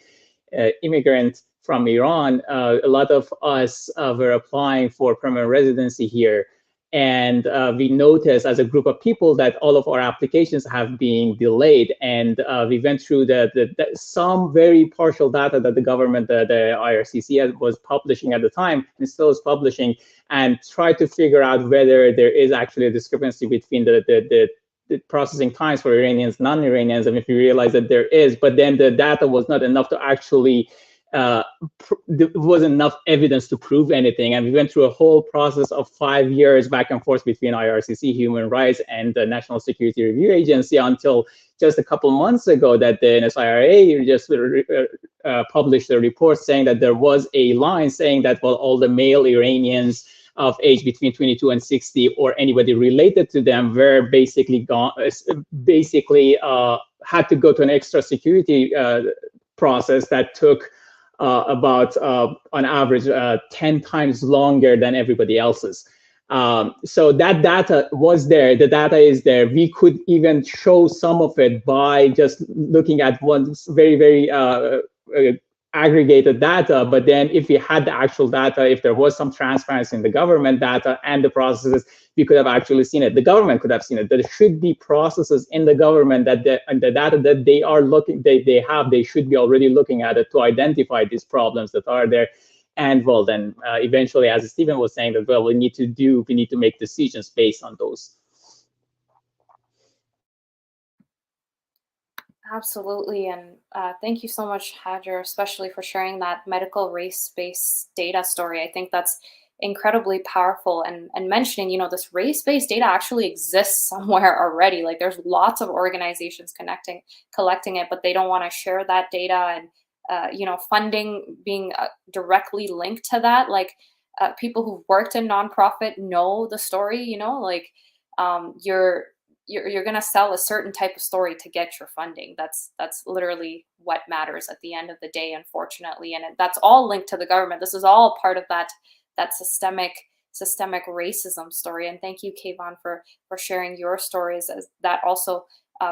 immigrant from Iran. A lot of us were applying for permanent residency here. And we noticed as a group of people that all of our applications have been delayed. And we went through some very partial data that the government, the IRCC was publishing at the time, and still is publishing, and tried to figure out whether there is actually a discrepancy between the processing times for Iranians, non-Iranians, and if you realize that there is, but then the data was not enough to actually, there wasn't enough evidence to prove anything. And we went through a whole process of 5 years back and forth between IRCC, Human Rights, and the National Security Review Agency, until just a couple months ago that the NSIRA just published a report saying that there was a line saying that, well, all the male Iranians of age between 22 and 60, or anybody related to them, were basically had to go to an extra security process that took about, on average, 10 times longer than everybody else's. So that data was there. The data is there. We could even show some of it by just looking at one very, very aggregated data. But then if we had the actual data, if there was some transparency in the government data and the processes, we could have actually seen it. The government could have seen it. There should be processes in the government that the data that they are looking, they should be already looking at it to identify these problems that are there. And well, then eventually, as Stephen was saying, that, well, we need to make decisions based on those. Absolutely, and thank you so much, Hajar, especially for sharing that medical race-based data story. I think that's incredibly powerful, and mentioning, this race-based data actually exists somewhere already. Like, there's lots of organizations collecting it, but they don't want to share that data, and funding being directly linked to that. Like, people who've worked in nonprofit know the story. You're going to sell a certain type of story to get your funding. That's literally what matters at the end of the day, unfortunately. And that's all linked to the government. This is all part of that systemic racism story. And thank you, Kayvon, for sharing your stories, as that also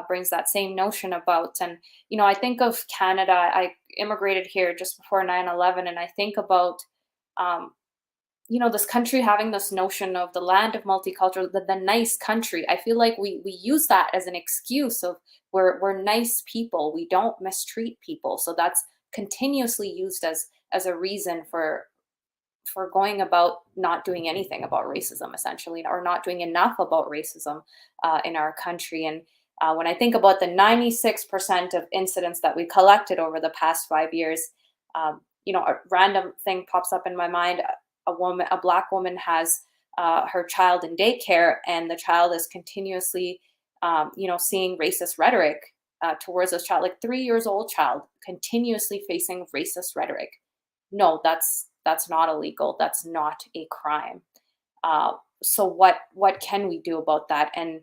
brings that same notion about. And, I think of Canada. I immigrated here just before 9/11, and I think about, this country having this notion of the land of multicultural, the nice country. I feel like we use that as an excuse of we're nice people. We don't mistreat people. So that's continuously used as a reason for going about not doing anything about racism, essentially, or not doing enough about racism in our country. And When I think about the 96% of incidents that we collected over the past 5 years, a random thing pops up in my mind. A Black woman has her child in daycare, and the child is continuously, seeing racist rhetoric towards this child, like 3 years old child, continuously facing racist rhetoric. No, that's not illegal. That's not a crime. So what can we do about that? And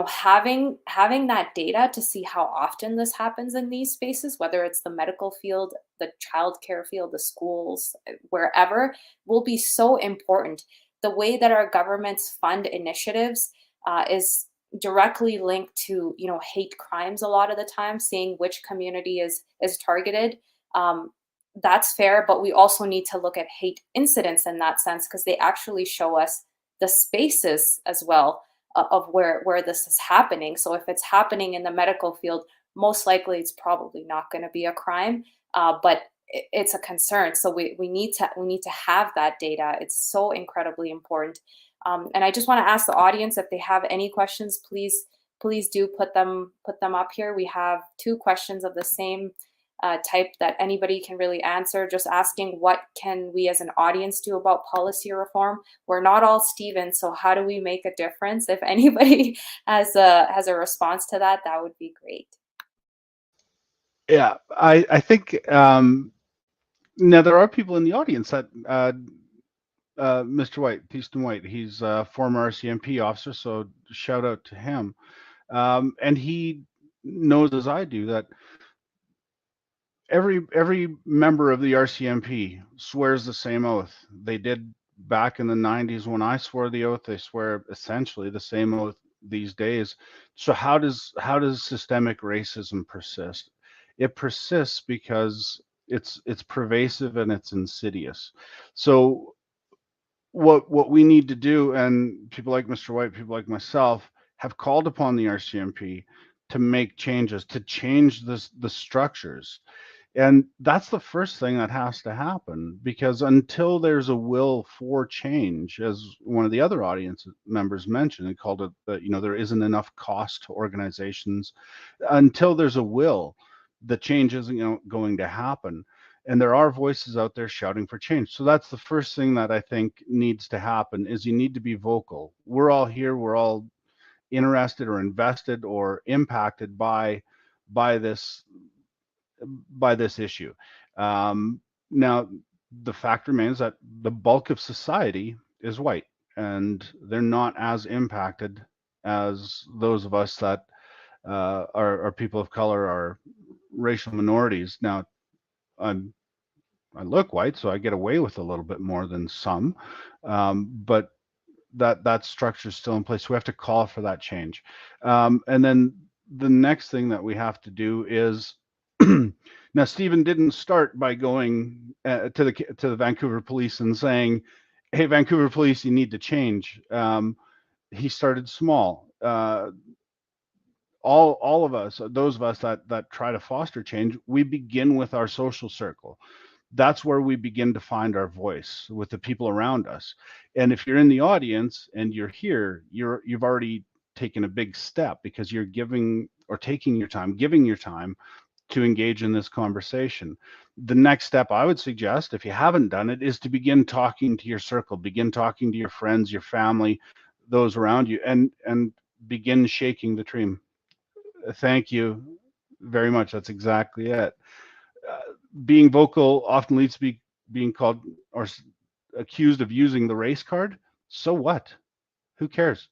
having that data to see how often this happens in these spaces, whether it's the medical field, the childcare field, the schools, wherever, will be so important. The way that our governments fund initiatives is directly linked to hate crimes a lot of the time, seeing which community is targeted. That's fair, but we also need to look at hate incidents in that sense, because they actually show us the spaces as well of where this is happening. So if it's happening in the medical field, most likely it's probably not going to be a crime, but it's a concern. So we need to have that data. It's so incredibly important. And I just want to ask the audience, if they have any questions, please do put them up here. We have 2 questions of the same type that anybody can really answer, just asking, what can we as an audience do about policy reform? We're not all Stevens, so how do we make a difference? If anybody has a response to that, that would be great. Yeah, I think now there are people in the audience that Mr. White, Peaston White, he's a former RCMP officer, so shout out to him. And he knows, as I do, that every member of the RCMP swears the same oath. They did back in the 90s when I swore the oath. They swear essentially the same oath these days. So how does systemic racism persist? It persists because it's pervasive and it's insidious. So what we need to do, and people like Mr. White, people like myself, have called upon the RCMP to make changes, to change the structures. And that's the first thing that has to happen, because until there's a will for change, as one of the other audience members mentioned, he called it that, there isn't enough cost to organizations. Until there's a will, the change isn't going to happen. And there are voices out there shouting for change. So that's the first thing that I think needs to happen, is you need to be vocal. We're all here, we're all interested or invested or impacted by this issue. Now, the fact remains that the bulk of society is white, and they're not as impacted as those of us that are people of color, are racial minorities. Now, I look white, so I get away with a little bit more than some, but that structure is still in place. We have to call for that change. And then the next thing that we have to do is, now Stephen didn't start by going to the Vancouver police and saying, hey, Vancouver police, you need to change. He started small. All of us, those of us that try to foster change, we begin with our social circle. That's where we begin to find our voice with the people around us. And if you're in the audience and you're here, you've already taken a big step, because you're giving your time to engage in this conversation. The next step I would suggest, if you haven't done it, is to begin talking to your circle, begin talking to your friends, your family, those around you, and begin shaking the tree. Thank you very much. That's exactly it. Being vocal often leads to being called or accused of using the race card. So what? Who cares?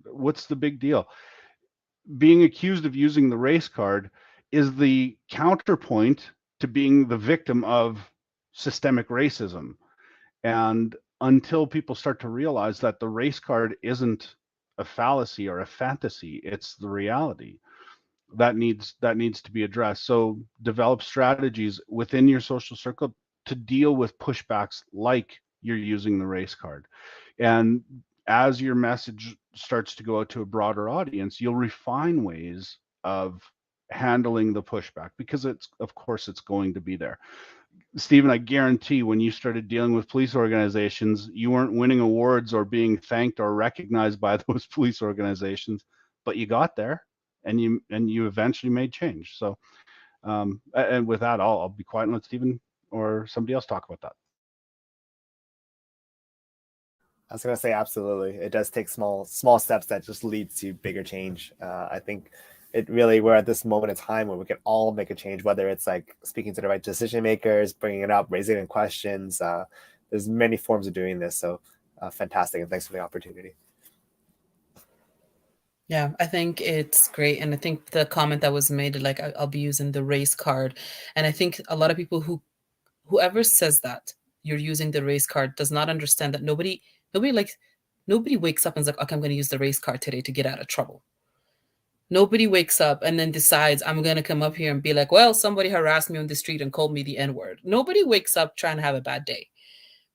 What's the big deal? Being accused of using the race card is the counterpoint to being the victim of systemic racism. And until people start to realize that the race card isn't a fallacy or a fantasy, it's the reality, that needs to be addressed. So develop strategies within your social circle to deal with pushbacks like you're using the race card. And as your message starts to go out to a broader audience, you'll refine ways of handling the pushback, because of course it's going to be there. Stephen, I guarantee when you started dealing with police organizations, you weren't winning awards or being thanked or recognized by those police organizations, but you got there. and you eventually made change. So, and with that, I'll be quiet and let Stephen or somebody else talk about that. I was going to say, absolutely. It does take small steps that just lead to bigger change. I think we're at this moment in time where we can all make a change, whether it's like speaking to the right decision makers, bringing it up, raising in questions. There's many forms of doing this. So fantastic. And thanks for the opportunity. Yeah, I think it's great. And I think the comment that was made, like, I'll be using the race card. And I think a lot of people whoever says that you're using the race card does not understand that nobody wakes up and is like, okay, I'm going to use the race card today to get out of trouble. Nobody wakes up and then decides, I'm going to come up here and be like, well, somebody harassed me on the street and called me the N-word. Nobody wakes up trying to have a bad day.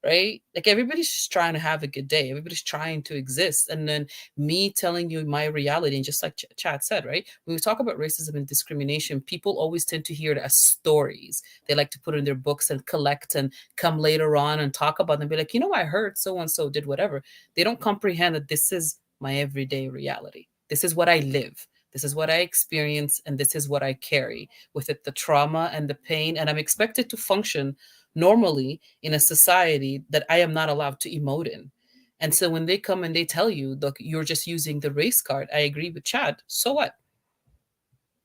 Right? Like, everybody's just trying to have a good day. Everybody's trying to exist. And then me telling you my reality, and just like Chad said, right? When we talk about racism and discrimination, people always tend to hear it as stories. They like to put in their books and collect and come later on and talk about them and be like, I heard so-and-so did whatever. They don't comprehend that this is my everyday reality. This is what I live. This is what I experience, and this is what I carry with it, the trauma and the pain. And I'm expected to function normally in a society that I am not allowed to emote in. And so when they come and they tell you, look, you're just using the race card, I agree with Chad. So what?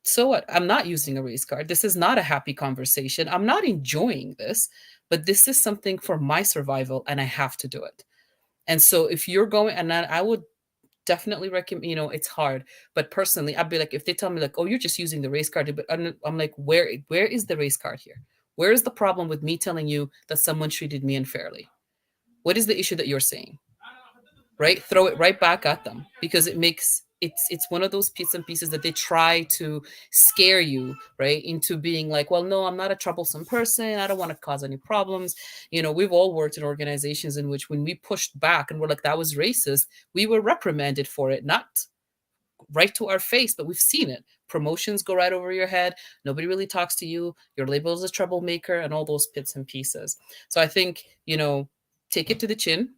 So what? I'm not using a race card. This is not a happy conversation. I'm not enjoying this, but this is something for my survival, and I have to do it. And so if you're going, and I would definitely recommend, it's hard, but personally, I'd be like, if they tell me like, oh, you're just using the race card, but I'm like, where is the race card here? Where is the problem with me telling you that someone treated me unfairly? What is the issue that you're saying? Right? Throw it right back at them, because it's one of those bits and pieces that they try to scare you, right, into being like, well, no, I'm not a troublesome person. I don't want to cause any problems. We've all worked in organizations in which when we pushed back and we're like, that was racist, we were reprimanded for it, not right to our face, but we've seen it. Promotions go right over your head. Nobody really talks to you. You're labeled as a troublemaker and all those bits and pieces. So I think, take it to the chin,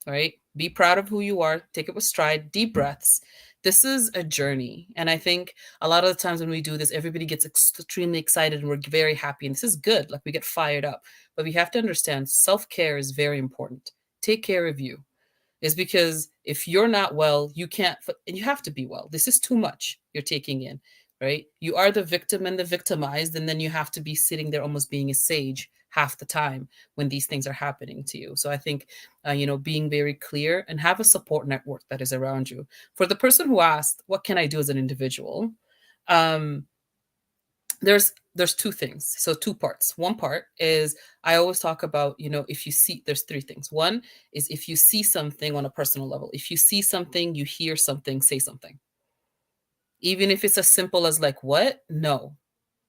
right? Be proud of who you are. Take it with stride, deep breaths. This is a journey. And I think a lot of the times when we do this, everybody gets extremely excited and we're very happy. And this is good. Like, we get fired up. But we have to understand self-care is very important. Take care of you. Is because if you're not well, you can't, and you have to be well. This is too much you're taking in, right? You are the victim and the victimized, and then you have to be sitting there almost being a sage half the time when these things are happening to you. So I think, being very clear and have a support network that is around you. For the person who asked, what can I do as an individual? There's two things. So two parts. One part is, I always talk about, if you see, there's three things. One is, if you see something on a personal level, if you see something, you hear something, say something. Even if it's as simple as like, what? No.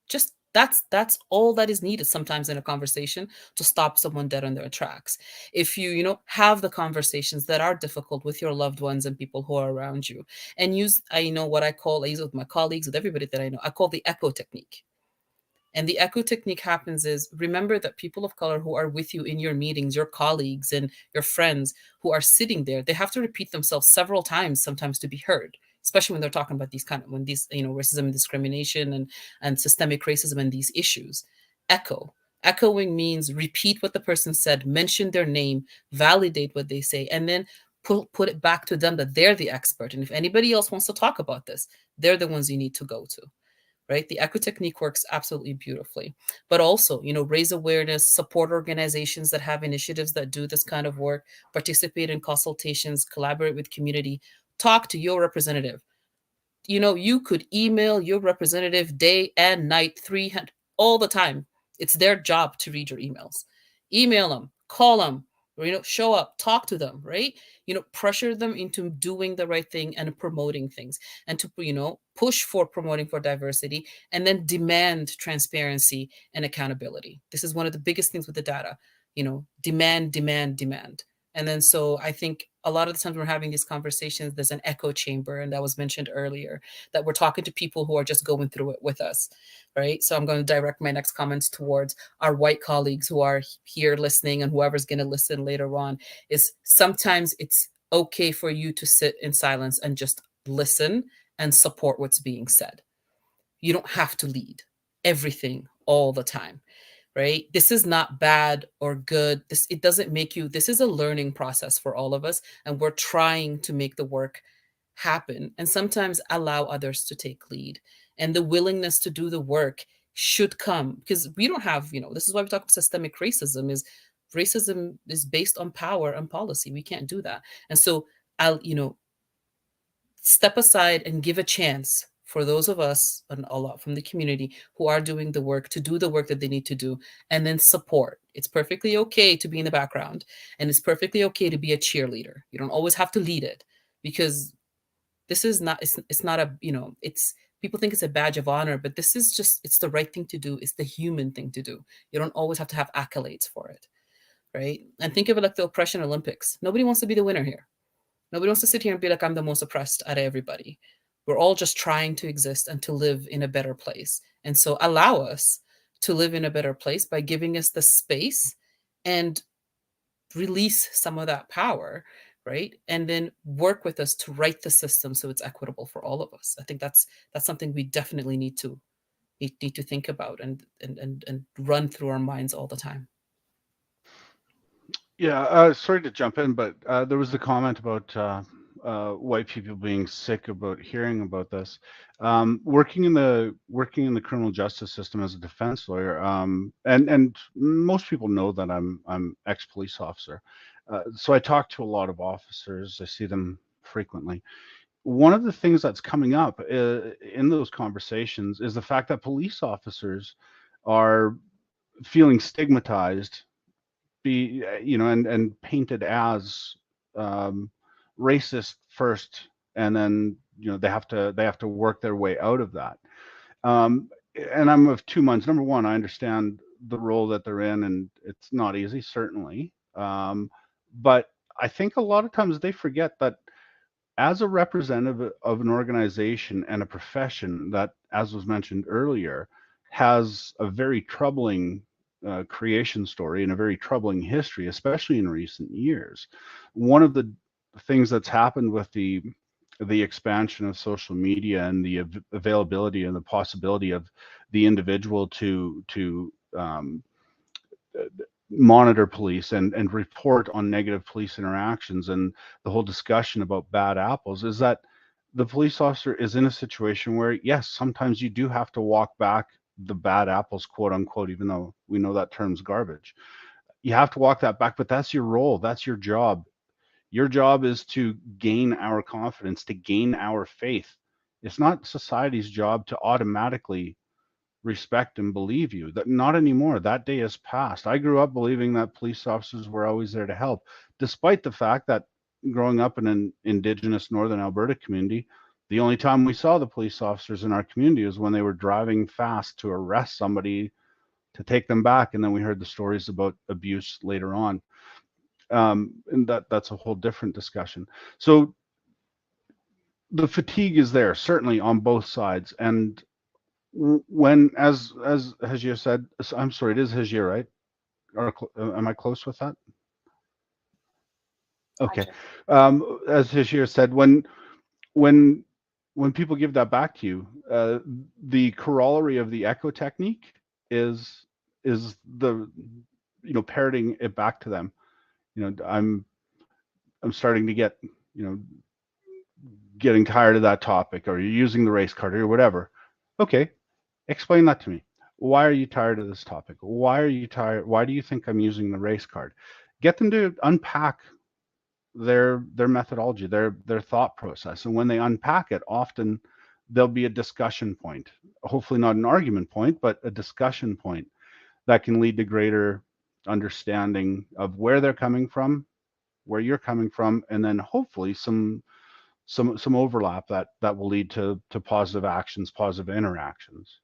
Just that's all that is needed sometimes in a conversation to stop someone dead on their tracks. If you have the conversations that are difficult with your loved ones and people who are around you, and use, I use with my colleagues, with everybody that I know, I call the echo technique. And the echo technique happens is, remember that people of color who are with you in your meetings, your colleagues and your friends who are sitting there, they have to repeat themselves several times sometimes to be heard, especially when they're talking about when these, racism and discrimination and systemic racism and these issues. Echoing means repeat what the person said, mention their name, validate what they say, and then put it back to them that they're the expert. And if anybody else wants to talk about this, they're the ones you need to go to. Right? The echo technique works absolutely beautifully. But also, raise awareness, support organizations that have initiatives that do this kind of work, participate in consultations, collaborate with community, talk to your representative. You could email your representative day and night, all the time. It's their job to read your emails. Email them, call them, show up, talk to them, right? Pressure them into doing the right thing and promoting things, and to, push for promoting for diversity, and then demand transparency and accountability. This is one of the biggest things with the data, demand, demand, demand. And then, so I think a lot of the times we're having these conversations, there's an echo chamber, and that was mentioned earlier, that we're talking to people who are just going through it with us, right? So I'm going to direct my next comments towards our white colleagues who are here listening, and whoever's going to listen later on, is sometimes it's okay for you to sit in silence and just listen and support what's being said. You don't have to lead everything all the time, right? This is not bad or good. It doesn't make you, this is a learning process for all of us, and we're trying to make the work happen and sometimes allow others to take lead. And the willingness to do the work should come, because we don't have, this is why we talk about systemic racism is based on power and policy. We can't do that. And so I'll, step aside and give a chance for those of us, and a lot from the community, who are doing the work, to do the work that they need to do, and then support. It's perfectly okay to be in the background, and it's perfectly okay to be a cheerleader. You don't always have to lead it, because this is not, it's not a, it's, people think it's a badge of honor, but this is just, it's the right thing to do. It's the human thing to do. You don't always have to have accolades for it, right? And think of it like the oppression Olympics. Nobody wants to be the winner here. Nobody wants to sit here and be like, I'm the most oppressed out of everybody. We're all just trying to exist and to live in a better place. And so allow us to live in a better place by giving us the space and release some of that power, right? And then work with us to write the system so it's equitable for all of us. I think that's something we definitely need to think about and run through our minds all the time. Yeah, sorry to jump in, but there was a comment about white people being sick about hearing about this. Working in the criminal justice system as a defense lawyer, and most people know that I'm ex-police officer, so I talk to a lot of officers. I see them frequently. One of the things that's coming up in those conversations is the fact that police officers are feeling stigmatized, and painted as racist first, and then they have to work their way out of that. And I'm of two minds. Number one, I understand the role that they're in, and it's not easy, certainly. But I think a lot of times they forget that as a representative of an organization and a profession that, as was mentioned earlier, has a very troubling creation story and a very troubling history, especially in recent years. One of the things that's happened with the expansion of social media and the availability and the possibility of the individual to monitor police and report on negative police interactions, and the whole discussion about bad apples, is that the police officer is in a situation where, yes, sometimes you do have to walk back the bad apples, quote unquote, even though we know that term's garbage. You have to walk that back, but that's your role. That's your job. Your job is to gain our confidence, to gain our faith. It's not society's job to automatically respect and believe you. That not anymore. That day is past. I grew up believing that police officers were always there to help, despite the fact that growing up in an Indigenous Northern Alberta community, the only time we saw the police officers in our community was when they were driving fast to arrest somebody, to take them back, and then we heard the stories about abuse later on. And that's a whole different discussion. So the fatigue is there, certainly on both sides. And when, as Hajir said, I'm sorry, it is Hajir, right? Or am I close with that? Okay. As Hajir said, when people give that back to you, the corollary of the echo technique is the parroting it back to them. I'm starting to get getting tired of that topic, or you're using the race card or whatever. Okay, explain that to me. Why are you tired of this topic? Why are you tired? Why do you think I'm using the race card? Get them to unpack their methodology, their thought process. And when they unpack it, often there'll be a discussion point, hopefully not an argument point, but a discussion point that can lead to greater understanding of where they're coming from, where you're coming from, and then hopefully some overlap that will lead to positive actions, positive interactions.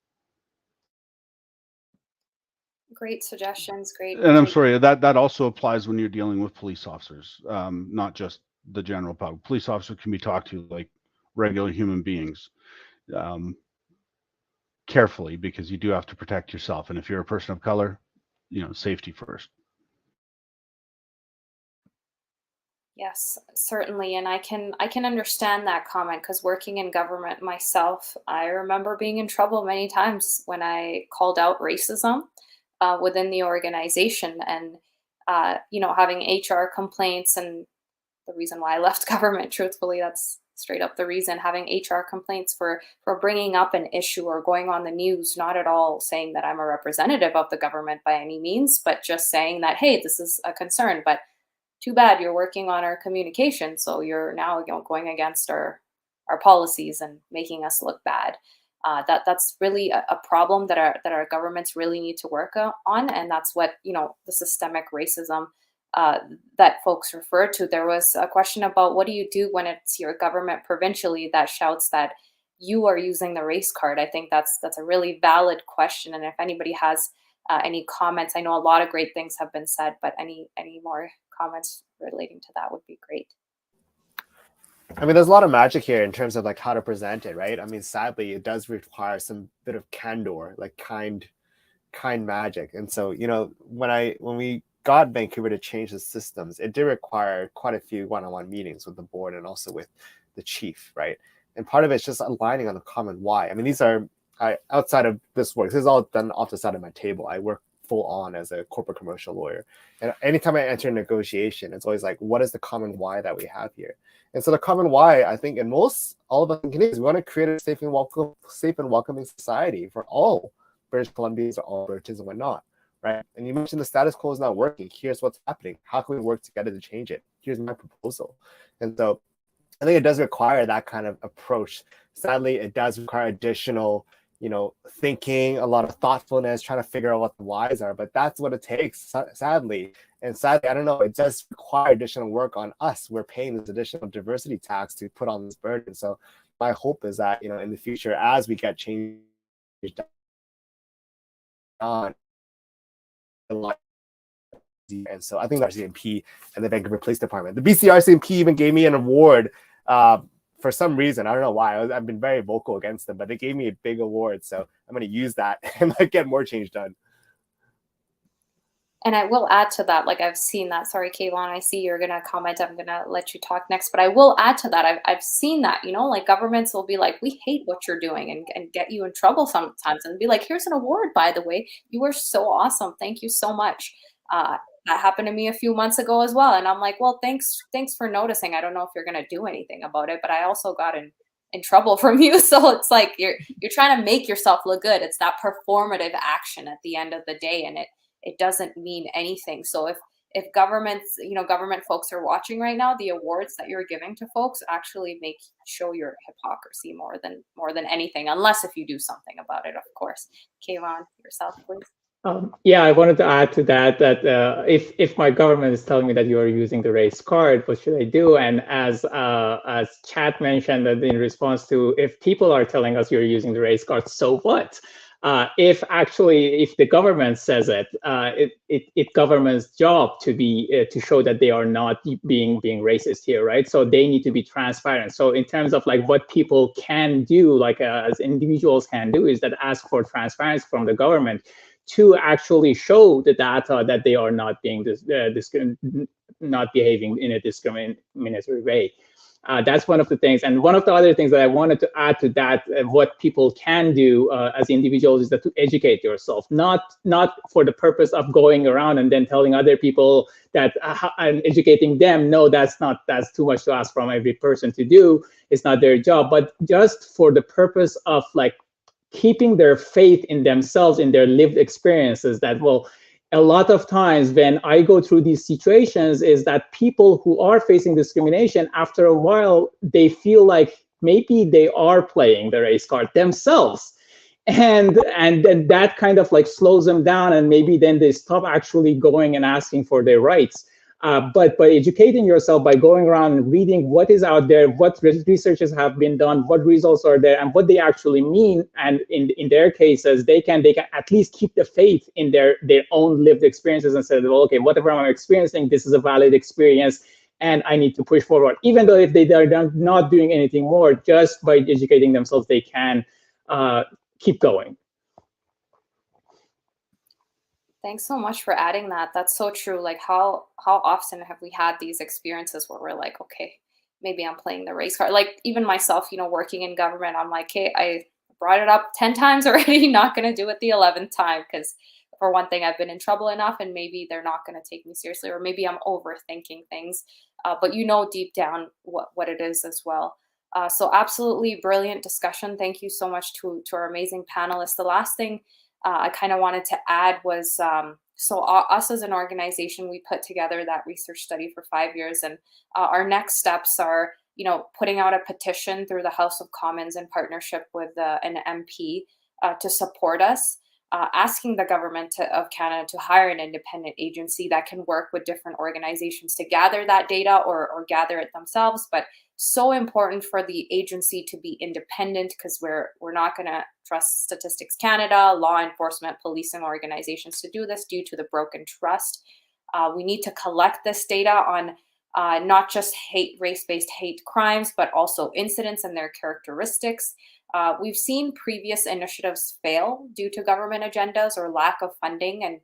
Great suggestions. Great. And I'm sorry, that also applies when you're dealing with police officers, not just the general public. Police officers can be talked to like regular human beings, carefully, because you do have to protect yourself. And if you're a person of color, safety first. Yes, certainly, and I can understand that comment because working in government myself, I remember being in trouble many times when I called out racism within the organization, and having HR complaints. And the reason why I left government, truthfully, that's straight up the reason. Having HR complaints for bringing up an issue or going on the news, not at all saying that I'm a representative of the government by any means, but just saying that, hey, this is a concern. But too bad you're working on our communication, so you're now going against our policies and making us look bad. That's really a problem that our governments really need to work on, and that's what the systemic racism that folks refer to. There was a question about what do you do when it's your government provincially that shouts that you are using the race card. I think that's a really valid question, and if anybody has any comments, I know a lot of great things have been said, but any more comments relating to that would be great. I mean, there's a lot of magic here in terms of like how to present it, right? I mean, sadly, it does require some bit of candor, like kind magic. And so, when we got Vancouver to change the systems, it did require quite a few one-on-one meetings with the board and also with the chief, right? And part of it's just aligning on the common why. I mean, these are outside of this work. This is all done off the side of my table. I work full on as a corporate commercial lawyer. And anytime I enter a negotiation, it's always like, what is the common why that we have here? And so the common why, I think, in all of us Canadians, we want to create a safe and welcoming society for all British Columbians or all Britons and whatnot, right? And you mentioned the status quo is not working. Here's what's happening. How can we work together to change it? Here's my proposal. And so I think it does require that kind of approach. Sadly, it does require additional thinking, a lot of thoughtfulness, trying to figure out what the whys are, but that's what it takes, sadly. And sadly, I don't know, it does require additional work on us. We're paying this additional diversity tax to put on this burden. So my hope is that, in the future, as we get change on, and so I think the RCMP and the Vancouver Police Department, the BC RCMP even gave me an award for some reason. I don't know why. I've been very vocal against them, but they gave me a big award. So I'm going to use that and get more change done. And I will add to that, like I've seen that. Sorry, Kayvon, I see you're going to comment. I'm going to let you talk next. But I will add to that. I've seen that, like governments will be like, we hate what you're doing and get you in trouble sometimes and be like, here's an award, by the way. You were so awesome. Thank you so much. That happened to me a few months ago as well. And I'm like, well, thanks for noticing. I don't know if you're going to do anything about it, but I also got in trouble from you. So it's like you're trying to make yourself look good. It's that performative action at the end of the day, and it doesn't mean anything. So if governments, government folks are watching right now, the awards that you're giving to folks actually show your hypocrisy more than anything, unless if you do something about it, of course. Kayvon, yourself, please. Yeah, I wanted to add to that if my government is telling me that you are using the race card, what should I do? And as Chad mentioned, that in response to if people are telling us you're using the race card, so what? If the government says it government's job to show that they are not being racist here, right? So they need to be transparent. So in terms of like what people can do, like as individuals can do, is that ask for transparency from the government to actually show the data that they are not being not behaving in a discriminatory way. That's one of the things. And one of the other things that I wanted to add to that, what people can do as individuals, is that to educate yourself, not for the purpose of going around and then telling other people that I'm educating them. No, that's too much to ask from every person to do. It's not their job, but just for the purpose of like keeping their faith in themselves, in their lived experiences, that, well, a lot of times when I go through these situations is that people who are facing discrimination, after a while, they feel like maybe they are playing the race card themselves. And then that kind of like slows them down, and maybe then they stop actually going and asking for their rights. But by educating yourself, by going around and reading what is out there, what researches have been done, what results are there, and what they actually mean, and in their cases, they can at least keep the faith in their own lived experiences and say, well, okay, whatever I'm experiencing, this is a valid experience, and I need to push forward. Even though if they are not doing anything more, just by educating themselves, they can keep going. Thanks so much for adding that. That's so true. Like how often have we had these experiences where we're like, okay, maybe I'm playing the race card. Like even myself, working in government, I'm like, hey, I brought it up 10 times already, not gonna do it the 11th time because for one thing, I've been in trouble enough and maybe they're not gonna take me seriously, or maybe I'm overthinking things. But deep down what it is as well. So absolutely brilliant discussion. Thank you so much to our amazing panelists. The last thing I kind of wanted to add was us as an organization, we put together that research study for 5 years, and our next steps are, putting out a petition through the House of Commons in partnership with an MP to support us. Asking the government of Canada to hire an independent agency that can work with different organizations to gather that data or gather it themselves. But so important for the agency to be independent because we're not going to trust Statistics Canada, law enforcement, policing organizations to do this due to the broken trust. We need to collect this data on not just race-based hate crimes, but also incidents and their characteristics. We've seen previous initiatives fail due to government agendas or lack of funding, and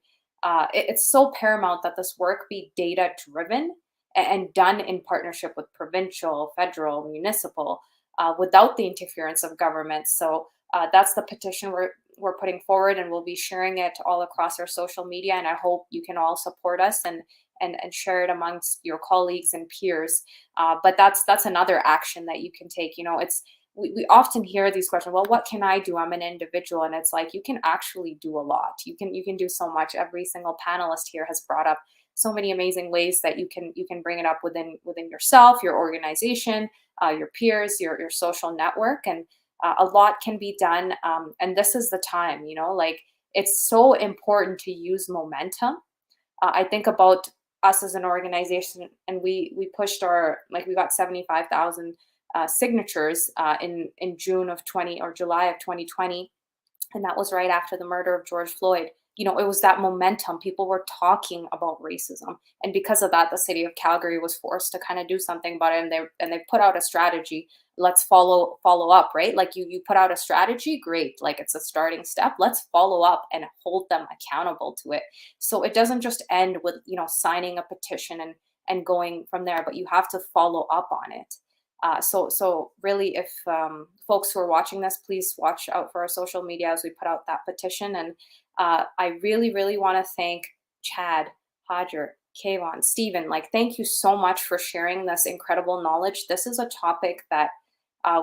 it's so paramount that this work be data-driven and done in partnership with provincial, federal, municipal, without the interference of government. So that's the petition we're putting forward, and we'll be sharing it all across our social media. And I hope you can all support us and share it amongst your colleagues and peers. But that's another action that you can take. We often hear these questions, well, what can I do? I'm an individual. And it's like, you can actually do a lot. You can do so much. Every single panelist here has brought up so many amazing ways that you can bring it up within yourself, your organization, your peers, your social network. And a lot can be done. And this is the time, like it's so important to use momentum. I think about us as an organization, and we pushed we got 75,000 signatures in June of July of 2020, and that was right after the murder of George Floyd. It was that momentum. People were talking about racism, and because of that, the city of Calgary was forced to kind of do something about it, and they put out a strategy. Let's follow up, right? Like you put out a strategy, great. Like it's a starting step. Let's follow up and hold them accountable to it. So it doesn't just end with signing a petition and going from there, but you have to follow up on it. So really, if folks who are watching this, please watch out for our social media as we put out that petition. And I really, really want to thank Chad, Hajar, Kayvon, Stephen. Thank you so much for sharing this incredible knowledge. This is a topic that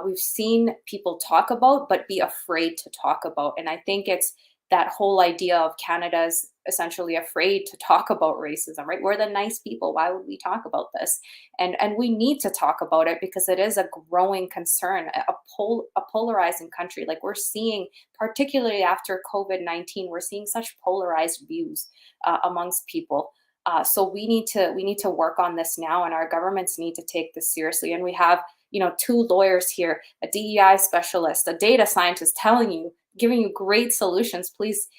we've seen people talk about, but be afraid to talk about. And I think it's that whole idea of Canada's essentially afraid to talk about racism, right? We're the nice people. Why would we talk about this? And we need to talk about it because it is a growing concern, a polarizing country. Like we're seeing, particularly after COVID-19, we're seeing such polarized views amongst people. So we need to work on this now, and our governments need to take this seriously. And we have, two lawyers here, a DEI specialist, a data scientist giving you great solutions. Please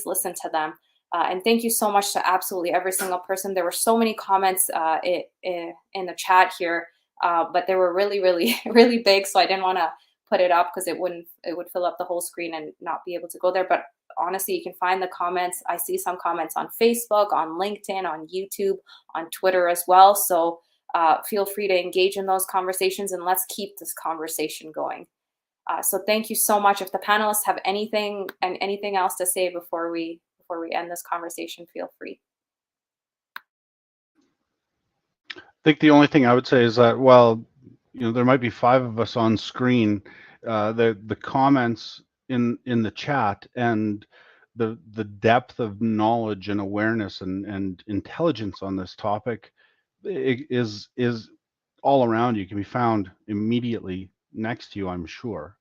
listen to them. And thank you so much to absolutely every single person. There were so many comments in the chat here, but they were really, really, really big. So I didn't want to put it up because it would fill up the whole screen and not be able to go there. But honestly, you can find the comments. I see some comments on Facebook, on LinkedIn, on YouTube, on Twitter as well. So feel free to engage in those conversations, and let's keep this conversation going. So thank you so much. If the panelists have anything else to say before we end this conversation, feel free. I think the only thing I would say is that, well, there might be 5 of us on screen. The comments in the chat and the depth of knowledge and awareness and intelligence on this topic is all around you, can be found immediately next to you, I'm sure.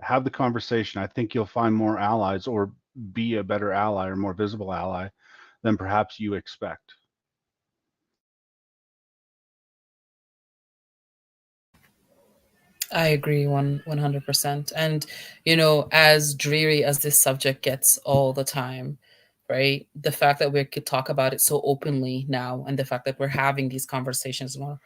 Have the conversation. I think you'll find more allies, or be a better ally or more visible ally than perhaps you expect. I agree 100%. And, as dreary as this subject gets all the time, right? The fact that we could talk about it so openly now, and the fact that we're having these conversations more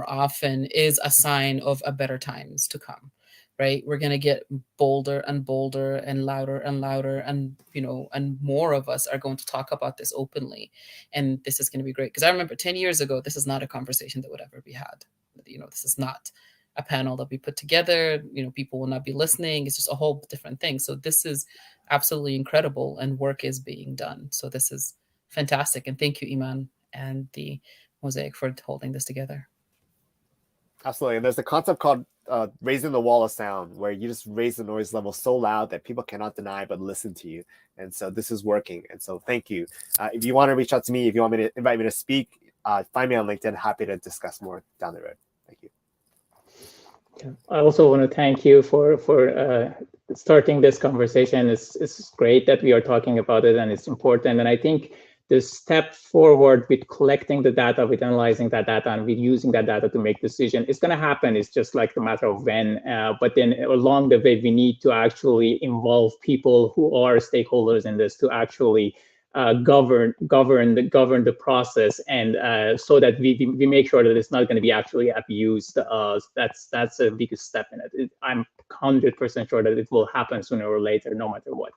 often, is a sign of a better times to come. right? We're going to get bolder and bolder and louder, and and more of us are going to talk about this openly, and this is going to be great. Because I remember 10 years ago, this is not a conversation that would ever be had. This is not a panel that we put together. People will not be listening. It's just a whole different thing. So this is absolutely incredible, and work is being done. So this is fantastic, and thank you, Iman and the Mosaic, for holding this together. Absolutely. And there's a concept called raising the wall of sound, where you just raise the noise level so loud that people cannot deny but listen to you. And so this is working. And so thank you. If you want to reach out to me, if you want me to invite me to speak, find me on LinkedIn. Happy to discuss more down the road. Thank you. I also want to thank you for starting this conversation. It's great that we are talking about it, and it's important. And I think the step forward with collecting the data, with analyzing that data, and with using that data to make decisions, it's going to happen. It's just like the matter of when. But then along the way, we need to actually involve people who are stakeholders in this to actually govern the process, and so that we make sure that it's not going to be actually abused. That's a big step in it. I'm 100% sure that it will happen sooner or later, no matter what.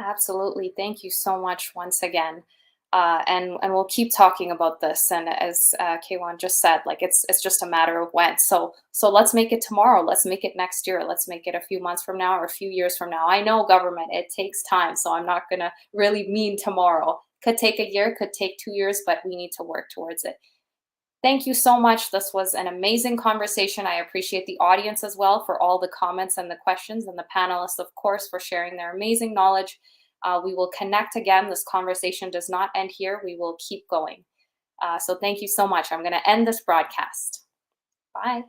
Absolutely. Thank you so much once again. And we'll keep talking about this. And as Kaywan just said, like it's just a matter of when. So let's make it tomorrow. Let's make it next year. Let's make it a few months from now or a few years from now. I know government, it takes time. So I'm not going to really mean tomorrow. Could take a year, could take 2 years, but we need to work towards it. Thank you so much. This was an amazing conversation. I appreciate the audience as well for all the comments and the questions, and the panelists, of course, for sharing their amazing knowledge. We will connect again. This conversation does not end here. We will keep going. So thank you so much. I'm going to end this broadcast. Bye.